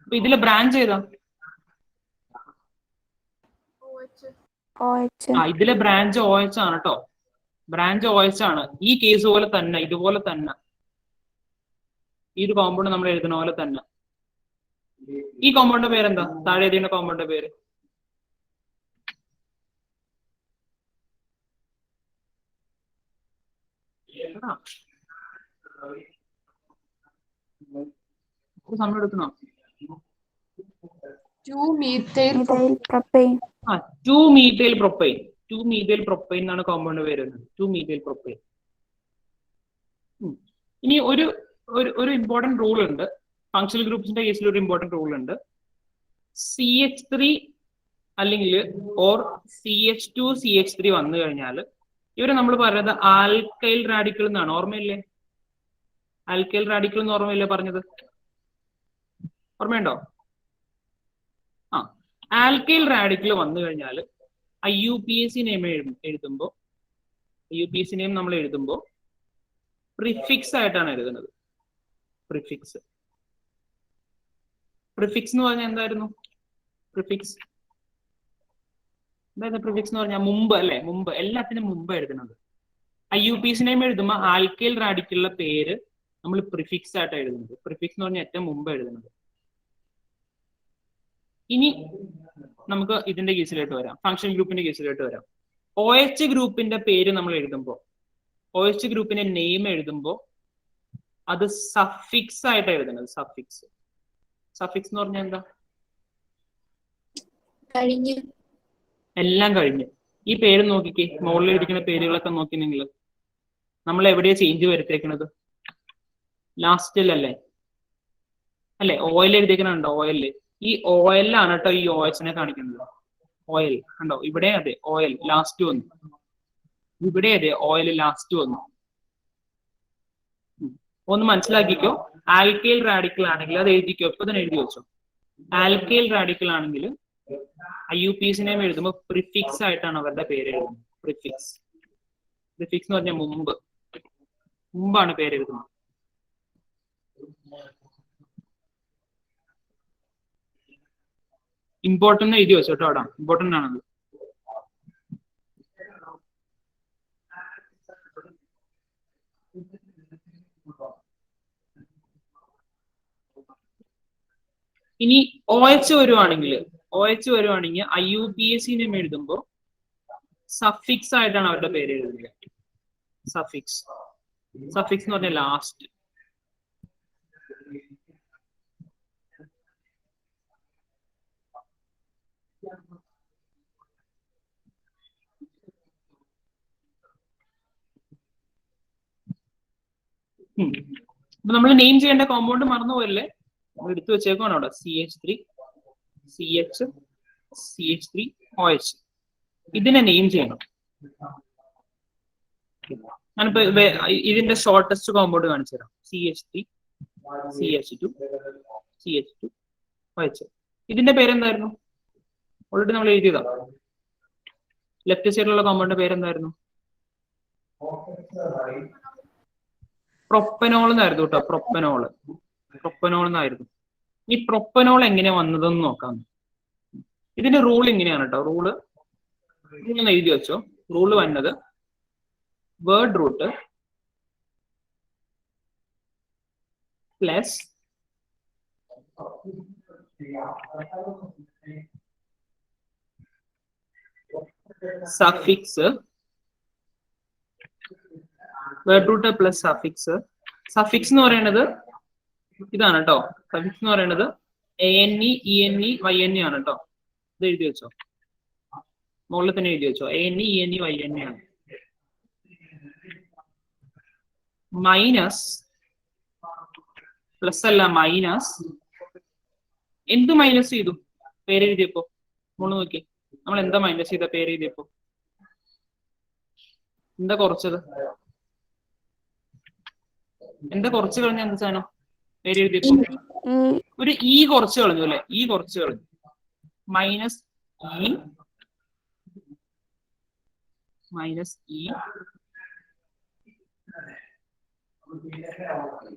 അപ്പൊ ഇതിലെ ബ്രാഞ്ച് ഏതാ? ഇതിലെ ബ്രാഞ്ച് OH ആണ് കേട്ടോ. ബ്രാഞ്ച് OH ആണ്. ഈ കേസ് പോലെ തന്നെ, ഇതുപോലെ തന്നെ, ഈ ഒരു കോമ്പൗണ്ട് നമ്മൾ എഴുതുന്ന പോലെ തന്നെ. ഈ കോമ്പൗണ്ടിന്റെ പേരെന്താ? താഴെ എഴുതിയ കോമ്പൗണ്ടിന്റെ പേര് സമയം എടുക്കണോ? 2-methyl propane. 2-methyl propane. 2-methyl propane എന്നാണ് കോമ്പൗണ്ട് പേര്. 2-methyl propane. ഇനി ഒരു ഇമ്പോർട്ടന്റ് റൂൾ ഉണ്ട്. ഫങ്ഷണൽ ഗ്രൂപ്പ്സിന്റെ കേസിൽ ഒരു ഇമ്പോർട്ടന്റ് റൂൾ ഉണ്ട്. CH3 അല്ലെങ്കിൽ ഓർ CH2 CH3 വന്നു കഴിഞ്ഞാൽ ഇവരെ നമ്മൾ പറയുന്നത് ആൽക്കൈൽ റാഡിക്കൽ എന്നാണ്. ഓർമ്മയില്ലേ? ആൽക്കൈൽ റാഡിക്കൽ എന്ന് ഓർമ്മയില്ലേ പറഞ്ഞത്? ഓർമ്മയുണ്ടോ? ആൽക്കൈൽ റാഡിക്കൽ വന്നു കഴിഞ്ഞാൽ IUPAC നെയിം എഴുതുമ്പോൾ, IUPAC നെയിം നമ്മൾ എഴുതുമ്പോൾ പ്രിഫിക്സ് ആയിട്ടാണ് എഴുതുന്നത്. പ്രിഫിക്സ് എന്ന് പറഞ്ഞാൽ എന്തായിരുന്നു? പ്രിഫിക്സ് എന്തായിരുന്നു? പ്രിഫിക്സ് എന്ന് പറഞ്ഞാൽ മുമ്പ് അല്ലെ? മുമ്പ്, എല്ലാത്തിനും മുമ്പ് എഴുതുന്നത്. IUPAC നെയിം എഴുതുമ്പോൾ ആൽക്കൈൽ റാഡിക്കലുള്ള പേര് നമ്മൾ പ്രിഫിക്സ് ആയിട്ട് എഴുതുന്നത്. പ്രിഫിക്സ് എന്ന് പറഞ്ഞാൽ ഏറ്റവും മുമ്പ് എഴുതുന്നത്. ഇനി നമുക്ക് ഇതിന്റെ കേസിലോട്ട് വരാം, ഫങ്ഷണൽ ഗ്രൂപ്പിന്റെ കേസിലോട്ട് വരാം. OH ഗ്രൂപ്പിന്റെ പേര് നമ്മൾ എഴുതുമ്പോൾ, OH ഗ്രൂപ്പിന്റെ നെയിം എഴുതുമ്പോൾ അത് സഫിക്സ് ആയിട്ട് എഴുതുന്നത്. സഫിക്സ് എന്ന് പറഞ്ഞാൽ എന്താ? എല്ലാം കഴിഞ്ഞ്. ഈ പേര് നോക്കിക്കേ, മുകളിൽ ഇരിക്കുന്ന പേരുകളൊക്കെ നോക്കി നിങ്ങൾ. നമ്മൾ എവിടെയാ ചേഞ്ച് വരുത്തേക്കുന്നത്? ലാസ്റ്റിലല്ലേ? അല്ലെ? ഓയിൽ എഴുതിയേക്കുന്നുണ്ടോ? ഓയില്. ഈ ഓയിലാണ് കേട്ടോ ഈ OH നെ കാണിക്കുന്നത്. ഓയിൽ കണ്ടോ? ഇവിടെ അതെ ഓയിൽ ലാസ്റ്റ് വന്നു, ഇവിടെ അതെ ഓയിൽ ലാസ്റ്റ് വന്നു. ഒന്ന് മനസ്സിലാക്കിക്കോ. ആൽക്കൈൽ റാഡിക്കൽ ആണെങ്കിൽ അത് എഴുതിക്കോ, ഇപ്പൊ തന്നെ എഴുതി വെച്ചോ. ആൽക്കൈൽ റാഡിക്കൽ ആണെങ്കിൽ IUPAC നെയിം എഴുതുമ്പോൾ പ്രിഫിക്സ് ആയിട്ടാണ് അവരുടെ പേര് എഴുതുന്നത്. പ്രിഫിക്സ് എന്ന് പറഞ്ഞാൽ മുമ്പാണ് പേര് എഴുതുന്നത്. ഇമ്പോർട്ടന്റ് എഴുതി വെച്ചോ കേട്ടോ. അവിടെ ഇമ്പോർട്ടന്റ് ആണത്. ഇനി OH വരുവാണെങ്കിൽ IUPAC നെയിം എഴുതുമ്പോൾ സഫിക്സ് ആയിട്ടാണ് അവരുടെ പേര് എഴുതുന്നത്. സഫിക്സ് എന്ന് പറഞ്ഞാൽ ലാസ്റ്റ്. അപ്പൊ നമ്മൾ നെയിം ചെയ്യേണ്ട കോമ്പൗണ്ട് മറന്നുപോയല്ലേ? എടുത്തു വെച്ചേക്കാണ് അവിടെ. CH3 CH CH3OH. ഇതിനെ നെയിം ചെയ്യണം. ഞാനിപ്പോ ഇതിന്റെ ഷോർട്ടസ്റ്റ് കോമ്പൗണ്ട് കാണിച്ചു തരാം. CH3 CH2 CH2OH. ഇതിന്റെ പേരെന്തായിരുന്നു? ഓൾറെഡി നമ്മൾ എഴുതിയതാ. ലെഫ്റ്റ് സൈഡിലുള്ള കോമ്പൗണ്ടിന്റെ പേരെന്തായിരുന്നു? പ്രൊപ്പനോൾ എന്നായിരുന്നു കേട്ടോ. പ്രൊപ്പനോൾ എന്നായിരുന്നു. ഈ പ്രൊപ്പനോൾ എങ്ങനെ വന്നതെന്ന് നോക്കാം. ഇതിന്റെ റൂൾ ഇങ്ങനെയാണ് കേട്ടോ. റൂള് എഴുതി വെച്ചോ. റൂള് വന്നത് word root plus suffix. Word root plus suffix. Suffix എന്ന് പറയുന്നത് ഇതാണ് കേട്ടോ. സഫിക്സ് എന്ന് പറയുന്നത് ANE ENE YNE ആണ് കേട്ടോ. ഇത് എഴുതി വെച്ചോ. മുകളിൽ തന്നെ എഴുതി വെച്ചോ. ANE ENE YNE ആണ്. മൈനസ് പ്ലസ് അല്ല, മൈനസ്. എന്ത് മൈനസ് ചെയ്തു പേര് എഴുതിയപ്പോ? മോള് നോക്കി, നമ്മൾ എന്താ മൈനസ് ചെയ്ത പേര് എഴുതിയപ്പോ? എന്താ കുറച്ചത്? എന്താ കുറച്ച് കളഞ്ഞ എന്ത് സാധനം പേര് എഴുതിയപ്പോ? ഒരു ഇ കുറച്ച് കളഞ്ഞു അല്ലെ? ഇ കുറച്ച് കളഞ്ഞു. മൈനസ് ഇ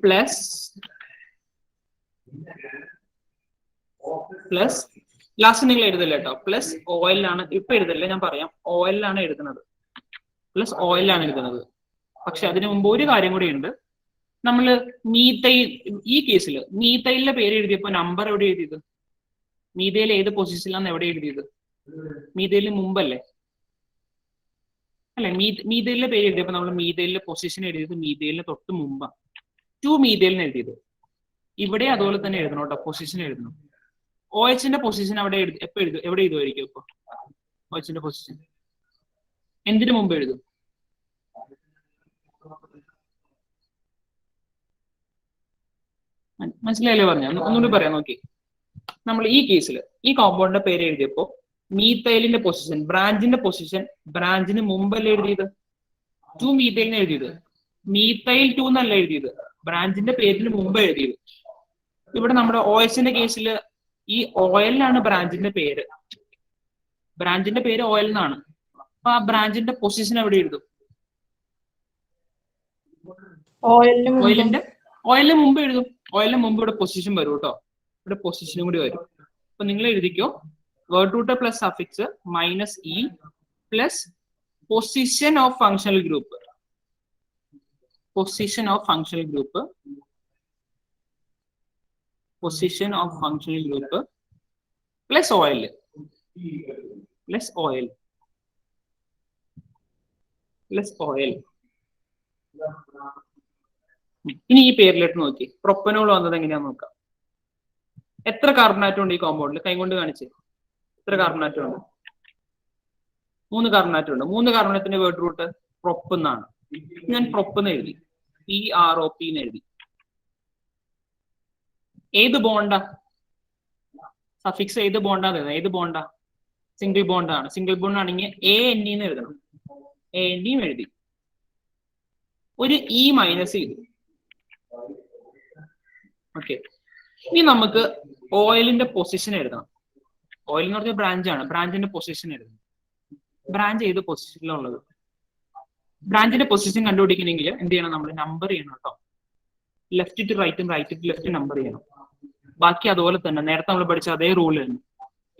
പ്ലസ് ലാസ്റ്റ് നിങ്ങൾ എഴുതല്ലേ കേട്ടോ. പ്ലസ് OL ആണ് ഇപ്പൊ എഴുതല്ലേ, ഞാൻ പറയാം. OL ആണ് എഴുതുന്നത്. പ്ലസ് OL ആണ് എഴുതുന്നത്. പക്ഷെ അതിനു മുമ്പ് ഒരു കാര്യം കൂടി ഉണ്ട്. നമ്മള് മീത്തൈൽ, ഈ കേസിൽ മീത്തൈലിന്റെ പേര് എഴുതിയപ്പോ നമ്പർ എവിടെ എഴുതിയത്? മീതയിൽ ഏത് പൊസിഷനിലാണ് എവിടെ എഴുതിയത്? മീതയിലിന് മുമ്പല്ലേ അല്ലെ? മീതയിലിന്റെ പേര് എഴുതിയപ്പോ നമ്മൾ മീതയിലെ പൊസിഷൻ എഴുതിയത് മീതയിലിന് തൊട്ട് മുമ്പാണ്. 2 മീതയിലിന് എഴുതിയത്. ഇവിടെ അതുപോലെ തന്നെ എഴുതണം കേട്ടോ. പൊസിഷൻ എഴുതണം. OHന്റെ പൊസിഷൻ അവിടെ എവിടെ എഴുതുമായിരിക്കും ഇപ്പൊ? OHന്റെ പൊസിഷൻ എന്തിനു മുമ്പ് എഴുതും? മനസ്സിലായല്ലേ പറഞ്ഞ? ഒന്നുകൂടി പറയാം നോക്കി. നമ്മൾ ഈ കേസിൽ ഈ കോമ്പൗണ്ടിന്റെ പേര് എഴുതിയപ്പോ മീത്തൈലിന്റെ പൊസിഷൻ, ബ്രാഞ്ചിന്റെ പൊസിഷൻ ബ്രാഞ്ചിന് മുമ്പല്ലേ എഴുതിയത്? 2 മീത്തൈലിന് എഴുതിയത്. മീത്തൈൽ 2 എന്നല്ല എഴുതിയത്, ബ്രാഞ്ചിന്റെ പേരിന് മുമ്പ് എഴുതിയത്. ഇവിടെ നമ്മുടെ OHന്റെ കേസിൽ ഈ OL-ലാണ് ബ്രാഞ്ചിന്റെ പേര്. ബ്രാഞ്ചിന്റെ പേര് OL എന്നാണ്. അപ്പൊ ആ ബ്രാഞ്ചിന്റെ പൊസിഷൻ എവിടെ എഴുതും? ഓയിലിന് മുമ്പ് എഴുതും. ഓയിലിന് മുമ്പ് ഇവിടെ പൊസിഷൻ വരും കേട്ടോ. ഇവിടെ പൊസിഷനും കൂടി വരും. അപ്പൊ നിങ്ങൾ എഴുതിക്കോ. Word root plus suffix minus e plus position of functional group. Position of functional group. Position of functional group plus ol. Plus ol. Plus ol. ഇനി ഈ പേരിലിട്ട് നോക്കി. പ്രൊപ്പനോൾ വന്നത് എങ്ങനെയാന്ന് നോക്കാം. എത്ര കാർബൺ ആറ്റം ഉണ്ട് ഈ കോമ്പൗണ്ടിൽ? കൈ കൊണ്ട് കാണിച്ചേ. എത്ര കാർബൺ ആറ്റം ഉണ്ട്? 3 കാർബൺ ആറ്റം ഉണ്ട്. 3 കാർബൺ ആറ്റത്തിന്റെ വേർഡ് റൂട്ട് പ്രൊപ്പ് എന്നാണ്. ഞാൻ പ്രൊപ്പ് എന്ന് എഴുതി. PROP എന്ന് എഴുതി. ഏത് ബോണ്ടാ? സഫിക്സ് ഏത് ബോണ്ടാ? ഏത് ബോണ്ടാ? സിംഗിൾ ബോണ്ടാണ്. സിംഗിൾ ബോണ്ട് ആണെങ്കിൽ ANE എന്ന് എഴുതണം. ANE എഴുതി. ഒരു ഇ മൈനസ് ചെയ്തു. ഓക്കെ. ഇനി നമുക്ക് ഓയിലിന്റെ പൊസിഷൻ എഴുതണം. ഓയിൽ എന്ന് പറഞ്ഞ ബ്രാഞ്ചാണ്. ബ്രാഞ്ചിന്റെ പൊസിഷൻ എഴുതണം. ബ്രാഞ്ച് ഏത് പൊസിഷനിലുള്ളത്? ബ്രാഞ്ചിന്റെ പൊസിഷൻ കണ്ടുപിടിക്കണമെങ്കിൽ എന്ത് ചെയ്യണം? നമ്മൾ നമ്പർ ചെയ്യണം കേട്ടോ. ലെഫ്റ്റ് ടു റൈറ്റും റൈറ്റ് ടു ലെഫ്റ്റ് നമ്പർ ചെയ്യണം. ബാക്കി അതുപോലെ തന്നെ നേരത്തെ നമ്മൾ പഠിച്ച അതേ റൂൾ തന്നെ.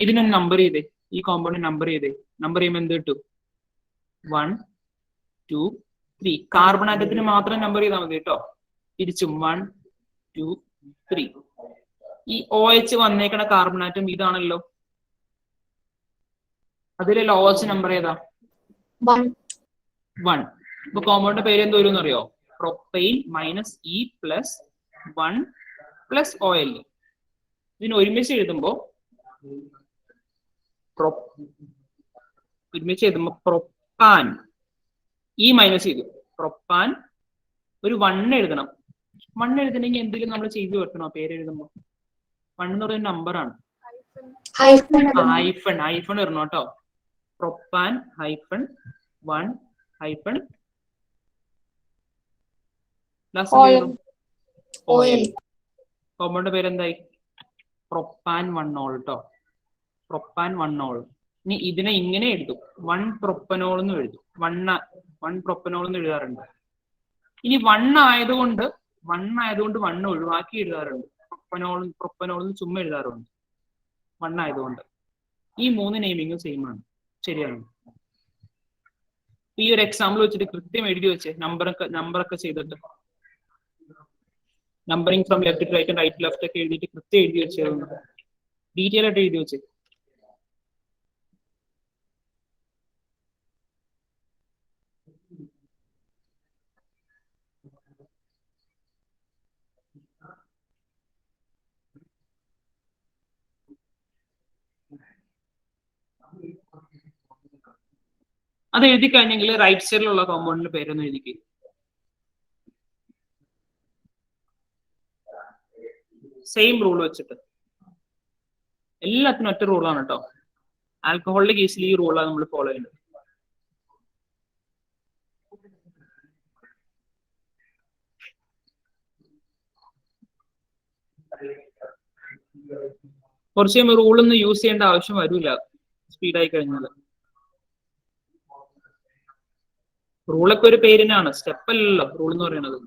ഇതിനൊന്ന് നമ്പർ ചെയ്തേ. ഈ കോമ്പൗണ്ട് നമ്പർ ചെയ്തേ. നമ്പർ ചെയ്യുമ്പോൾ എന്ത് കിട്ടും? 1 2 3. കാർബൺ ആറ്റത്തിന് മാത്രം നമ്പർ ചെയ്താൽ മതി കേട്ടോ. തിരിച്ചും 1 2 3. ഈ OH വന്നേക്കണ കാർബൺ ആറ്റം ഇതാണല്ലോ. അതിലല്ലോ OH നമ്പർ ഏതാ? 1. ഇപ്പൊ കോമ്പൗണ്ടിന്റെ പേര് എന്ത് വരും എന്നറിയോ? Propyne minus e plus 1 plus OL. ഇതിന് ഒരുമിച്ച് എഴുതുമ്പോ പ്രൊപ്പാൻ. ഇ മൈനസ് ചെയ്തു. പ്രൊപ്പാൻ. ഒരു 1 എഴുതണം. 1 എഴുതണമെങ്കിൽ എന്തെങ്കിലും നമ്മൾ ചെയ്തു വെക്കണോ? പേര് എഴുതുമ്പോ 1 എന്ന് പറയുന്ന നമ്പറാണ്. ഹൈഫൺ ഹൈഫൺ ഇടണം കേട്ടോ. Propan hyphen 1 hyphen ol. Compound പേരെന്തായി? പ്രൊപ്പാൻ 1 കേട്ടോ. പ്രൊപ്പാൻ 1. ഇനി ഇതിനെ ഇങ്ങനെ എഴുതും, 1 പ്രൊപ്പനോൾ എന്ന് എഴുതും. 1 പ്രൊപ്പനോൾ എന്ന് എഴുതാറുണ്ട്. ഇനി 1 ആയതുകൊണ്ട് 1 ഒഴിവാക്കി എഴുതാറുണ്ട്. പ്രൊപ്പനോൾ ചുമ്മാ എഴുതാറുണ്ട് 1 ആയതുകൊണ്ട്. ഈ 3 നെയിമിങ്ങും സെയിം ആണ്. ശരിയാണ്. ഈ ഒരു എക്സാമ്പിൾ വെച്ചിട്ട് കൃത്യം എഴുതി വെച്ചേ, നമ്പറൊക്കെ ചെയ്തിട്ട് numbering from left to right right left ഒക്കെ എഴുതിയിട്ട് കൃത്യം എഴുതി വെച്ചേ, ഡീറ്റെയിൽ ആയിട്ട് എഴുതി വെച്ചേ. അത് എഴുതി കഴിഞ്ഞെങ്കിൽ റൈറ്റ് സൈഡിലുള്ള കോമ്പൗണ്ടിന്റെ പേരൊന്ന് എഴുതിക്കുക. സെയിം റൂൾ വെച്ചിട്ട് എല്ലാത്തിനും ഒറ്റ റൂളാണ് കേട്ടോ. ആൽക്കഹോളിന്റെ കേസിൽ ഈ റൂളാണ് നമ്മൾ ഫോളോ ചെയ്യുന്നത്. കുറച്ച് കഴിയുമ്പോൾ റൂളൊന്നും യൂസ് ചെയ്യേണ്ട ആവശ്യം വരില്ല സ്പീഡായി കഴിഞ്ഞാൽ. റൂളൊക്കെ ഒരു പേരിനാണ്, സ്റ്റെപ്പ് അല്ലല്ലോ റൂൾ എന്ന് പറയുന്നത്.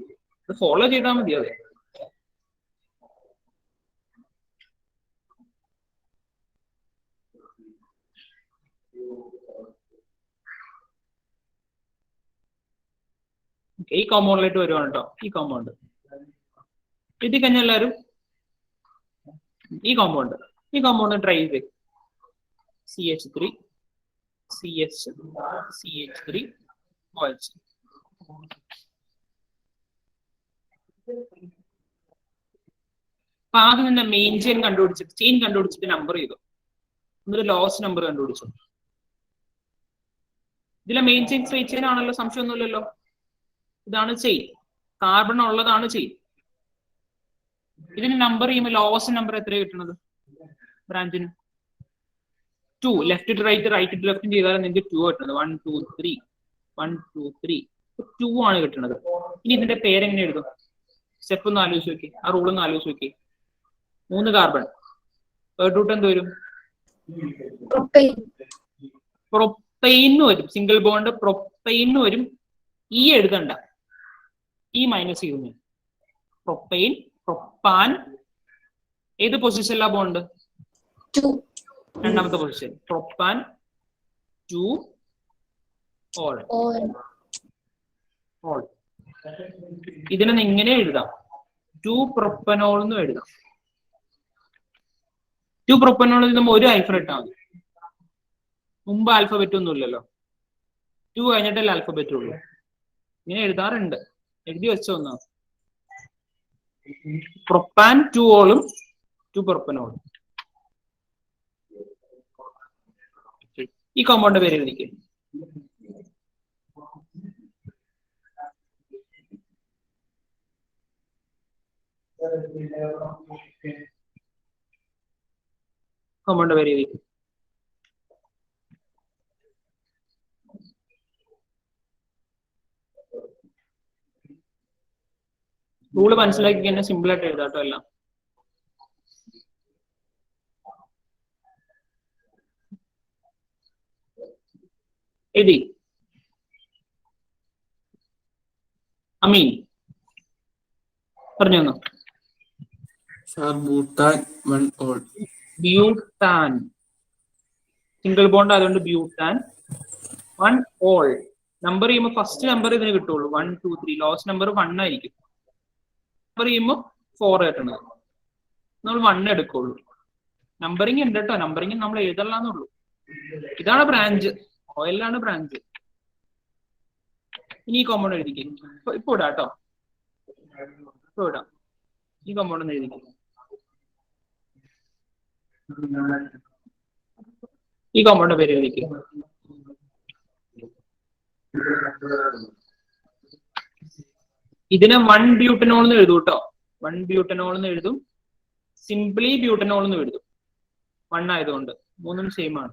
അത് ഫോളോ ചെയ്താൽ മതി. അതെ, ഈ കോമ്പൗണ്ടിലായിട്ട് വരുവാണ് കേട്ടോ. ഈ കോമ്പൗണ്ട് എഴുതി കഴിഞ്ഞാൽ എല്ലാവരും ഈ കോമ്പൗണ്ട് ട്രൈ ചെയ്ത് CH3 CH3 OH. അപ്പൊ ആദ്യം തന്നെ മെയിൻ ചെയിൻ കണ്ടുപിടിച്ചിട്ട് നമ്പർ ചെയ്തു, എന്നിട്ട് ലോസ്റ്റ് നമ്പർ കണ്ടുപിടിച്ചു. ഇതിലെ മെയിൻ ചെയിൻ സ്ട്രേറ്റ് ചെയിൻ ആണല്ലോ, സംശയമൊന്നുമില്ലല്ലോ. ഇതാണ് ചെയിൻ, കാർബൺ ഉള്ളതാണ് ചെയിൻ. ഇതിന് നമ്പർ ചെയ്യുമ്പോൾ ലോസ്റ്റ് നമ്പർ എത്ര കിട്ടുന്നത്? ബ്രാഞ്ചിന് 2. Left to right right to left ചെയ്താൽ നിങ്ങൾക്ക് 2 കിട്ടുന്നത്. 1 2 3 1 2 3 2 ആണ് കിട്ടുന്നത്. ഇനി ഇതിന്റെ പേരെങ്ങനെ എഴുതും? സ്റ്റെപ്പ് ഒന്ന് ആലോചിച്ച് നോക്കി, ആ റൂൾ ഒന്ന് ആലോചിച്ച് നോക്കി. 3 കാർബൺ, തേർഡ് റൂട്ട് എന്ത് വരും? പ്രൊപ്പൈൻ വരും. സിംഗിൾ ബോണ്ട് പ്രൊപ്പൈൻ വരും. ഈ എഴുതണ്ട, ഈ മൈനസ് ചെയ്യുന്നു. പ്രൊപ്പൈൻ പ്രൊപ്പാൻ ഏത് പൊസിഷനിലാ ബോണ്ട്? രണ്ടാമത്തെ പൊസിഷൻ. Propane 2 all. ഇതിനെ ഇങ്ങനെ എഴുതാം, 2 പ്രൊപ്പനോൾ എന്ന് എഴുതാം. 2 പ്രൊപ്പനോൾ എഴുതുമ്പോൾ ഒരു ആൽഫബറ്റ് ഇട്ടാൽ മതി. മുമ്പ് ആൽഫബറ്റ് ഒന്നും ഇല്ലല്ലോ, 2 കഴിഞ്ഞിട്ടല്ലേ ആൽഫബറ്റ് ഉള്ളൂ. ഇങ്ങനെ എഴുതാറുണ്ട്, എഴുതി വെച്ചോ ഒന്ന്. പ്രൊപ്പാൻ 2 ഓളും 2 പ്രൊപ്പനോളും. ഈ കോമ്പൗണ്ട് പേര് എഴുതിക്ക്. കോമ്പൗണ്ട് പേര് എഴുതിക്ക്. റൂള് മനസ്സിലാക്കി കഴിഞ്ഞാൽ സിമ്പിൾ ആയിട്ട് എഴുതാട്ടോ എല്ലാം. എഴുതി. അമീൻ പറഞ്ഞു തന്നു. ബ്യൂട്ടാൻ സിംഗിൾ ബോണ്ട് ആയതുകൊണ്ട് ബ്യൂട്ടാൻ 1 ഓൾ. നമ്പർ ചെയ്യുമ്പോൾ ഫസ്റ്റ് നമ്പർ ഇതിന് കിട്ടുള്ളൂ 1 2 3. ലോസ്റ്റ് നമ്പർ 1 ആയിരിക്കും. നമ്പർ ചെയ്യുമ്പോൾ 4 കിട്ടണത്. നമ്മൾ 1 എടുക്കുള്ളൂ. നമ്പറിങ് ഉണ്ട് കേട്ടോ, നമ്പറിങ് നമ്മൾ എഴുതല്ലാന്നുള്ളൂ. ഇതാണ് ബ്രാഞ്ച്, ഓയിലാണ് ബ്രാഞ്ച്. ഇനി ഈ കോമ്പൗണ്ട് എഴുതിക്കും. ഇപ്പൊ ഇടാം കേട്ടോ, ഇപ്പൊ ഇടാം. ഈ കോമ്പൗണ്ട് ഒന്ന് എഴുതിക്കും. ഈ കോമ്പൗണ്ട് പേര് എഴുതിക്കും. ഇതിനെ 1 ബ്യൂട്ടനോൾ എന്ന് എഴുതും കേട്ടോ. 1 ബ്യൂട്ടനോൾ എന്ന് എഴുതും. സിംപ്ലി ബ്യൂട്ടനോൾ എന്ന് എഴുതും. 1 ആയതുകൊണ്ട് മൂന്നും സെയിം ആണ്.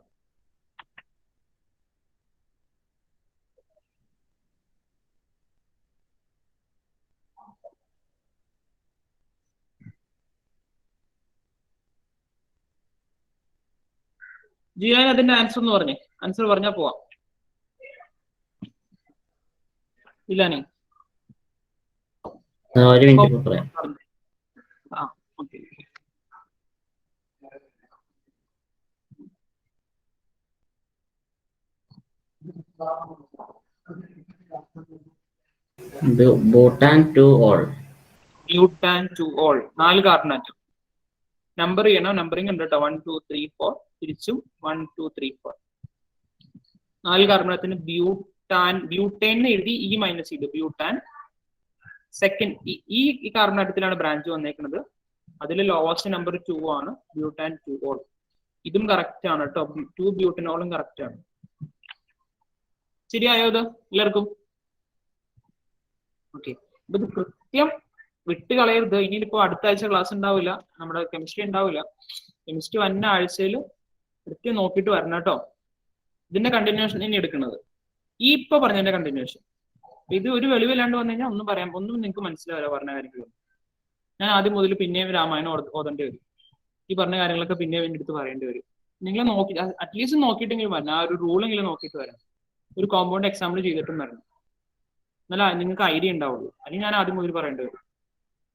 ജിയാൻ അതിന്റെ ആൻസർ എന്ന് പറഞ്ഞേ, ആൻസർ പറഞ്ഞാ പോവാം. ഇല്ലാനേ ഒരു മിനിറ്റ് പറയാം. ആ okay. Bhutan to all. Bhutan to all. 4 carbon atom. Number ചെയ്യണം. നമ്പറിംഗ് ഉണ്ട് കേട്ടോ. 1 2 3 4 തിരിച്ചും 1 2 3 4. 4 കാർബൺ ആറ്റത്തിന് ബ്യൂട്ടേൻ എഴുതി E മൈനസ് ചെയ്തു. ബ്യൂട്ടാൻ സെക്കൻഡ് ഈ കാർബൺ ആറ്റത്തിലാണ് ബ്രാഞ്ച് വന്നേക്കുന്നത്. അതിൽ ലോവസ്റ്റ് നമ്പർ 2 ആണ്. Butane two ol. ഇതും കറക്റ്റ് ആണ് കേട്ടോ. 2 ബ്യൂട്ടനോളും കറക്റ്റ് ആണ്. ശരിയായോ ഇത് എല്ലാവർക്കും? ഓക്കെ. ഇത് കൃത്യം വിട്ട് കളയരുത്. ഇനിയിപ്പോ അടുത്ത ആഴ്ച ക്ലാസ് ഉണ്ടാവില്ല, നമ്മുടെ കെമിസ്ട്രി ഉണ്ടാവില്ല. കെമിസ്ട്രി വന്ന ആഴ്ചയിൽ കൃത്യം നോക്കിയിട്ട് വരണം കേട്ടോ. ഇതിന്റെ കണ്ടിന്യൂഷൻ ഇനി എടുക്കുന്നത് ഈ ഇപ്പൊ പറഞ്ഞതിന്റെ കണ്ടിന്യൂഷൻ. ഇത് ഒരു വെളിവില്ലാണ്ട് വന്നു കഴിഞ്ഞാൽ ഒന്നും നിങ്ങൾക്ക് മനസ്സിലാവില്ല പറഞ്ഞ കാര്യങ്ങൾ. ഞാൻ ആദ്യം മുതൽ പിന്നെയും രാമായണം ഓതേണ്ടി വരും. ഈ പറഞ്ഞ കാര്യങ്ങളൊക്കെ പിന്നെയും എൻ്റെ അടുത്ത് പറയേണ്ടി വരും. നിങ്ങൾ നോക്കി അറ്റ്ലീസ്റ്റ് നോക്കിയിട്ടെങ്കിലും വരണം. ആ ഒരു റൂളെങ്കിലും നോക്കിയിട്ട് വരണം. ഒരു കോമ്പൗണ്ട് എക്സാമ്പിൾ ചെയ്തിട്ടും വരണം. എന്നാലും നിങ്ങൾക്ക് ഐഡിയ ഉണ്ടാവുള്ളൂ. അല്ലെങ്കിൽ ഞാൻ ആദ്യം മുതൽ പറയേണ്ടി വരും.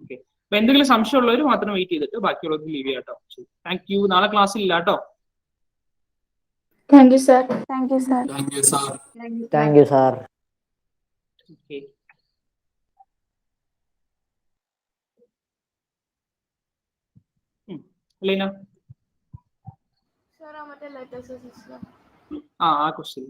ഓക്കെ. അപ്പൊ എന്തെങ്കിലും സംശയമുള്ളവർ മാത്രം വെയിറ്റ് ചെയ്തിട്ട് ബാക്കിയുള്ളവർക്ക് ലീവ് ചെയ്യാം കേട്ടോ. Thank you. നാളെ ക്ലാസ് ഇല്ല കേട്ടോ. Thank you, sir. Thank you, sir. Thank you, sir. Thank you, sir. Okay. Leena Sir, I'm at a letter, sir. ആ ക്വസ്റ്റ്യൻ